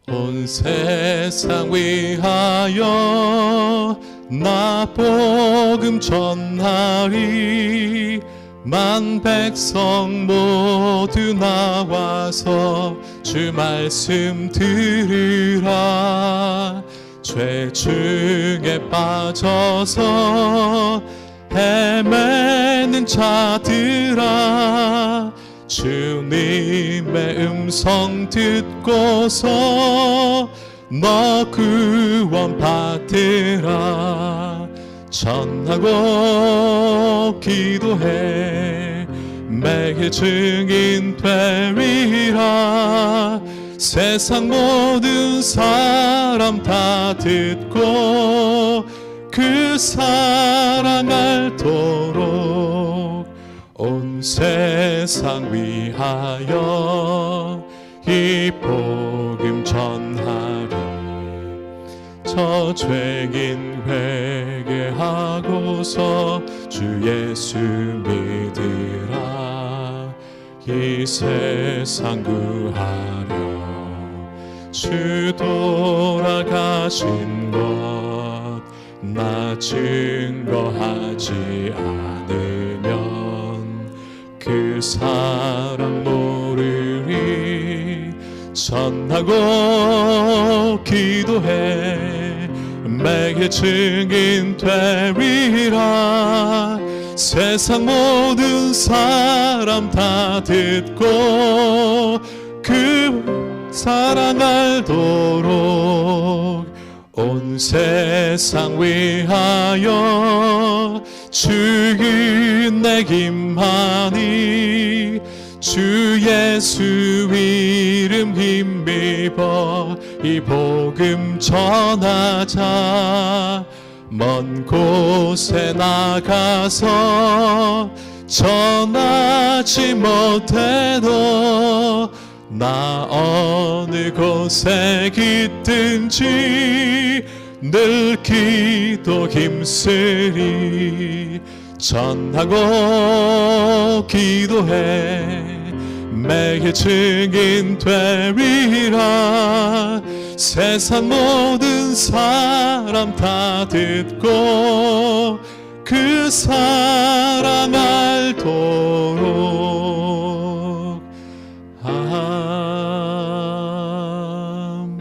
온 세상 위하여 나 복음 전하리. 만 백성 모두 나와서 주 말씀 들으라. 죄 중에 빠져서 헤매는 자들아, 주님의 음성 듣고서 너 구원 받으라. 전하고 기도해 매일 증인 되리라. 세상 모든 사람 다 듣고 그 사랑 알도록 온 세상 위하여 이 복음 전하리. 저 죄인 회개하고서 주 예수 믿으라. 이 세상 구하려 주 돌아가신 것 나 증거하지 않으면 그 사랑 모르리. 전하고 기도해 매일 증인 되리라. 세상 모든 사람 다 듣고 그 사랑 알도록 온 세상 위하여 주인 내 김하니. 주 예수 이름 힘입어 이 복음 전하자. 먼 곳에 나가서 전하지 못해도 나 어느 곳에 있든지 늘 기도 힘쓰리. 전하고 기도해 매일 증인 되리라. 세상 모든 사람 다 듣고 그 사랑 알도록.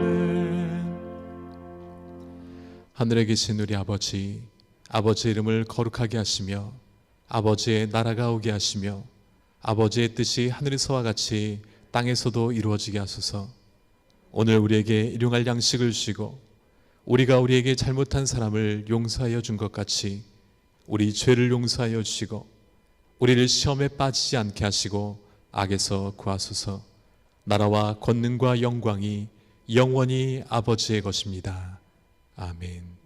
아멘. 하늘에 계신 우리 아버지, 아버지의 이름을 거룩하게 하시며 아버지의 나라가 오게 하시며 아버지의 뜻이 하늘에서와 같이 땅에서도 이루어지게 하소서. 오늘 우리에게 일용할 양식을 주시고 우리가 우리에게 잘못한 사람을 용서하여 준 것 같이 우리 죄를 용서하여 주시고 우리를 시험에 빠지지 않게 하시고 악에서 구하소서. 나라와 권능과 영광이 영원히 아버지의 것입니다. 아멘.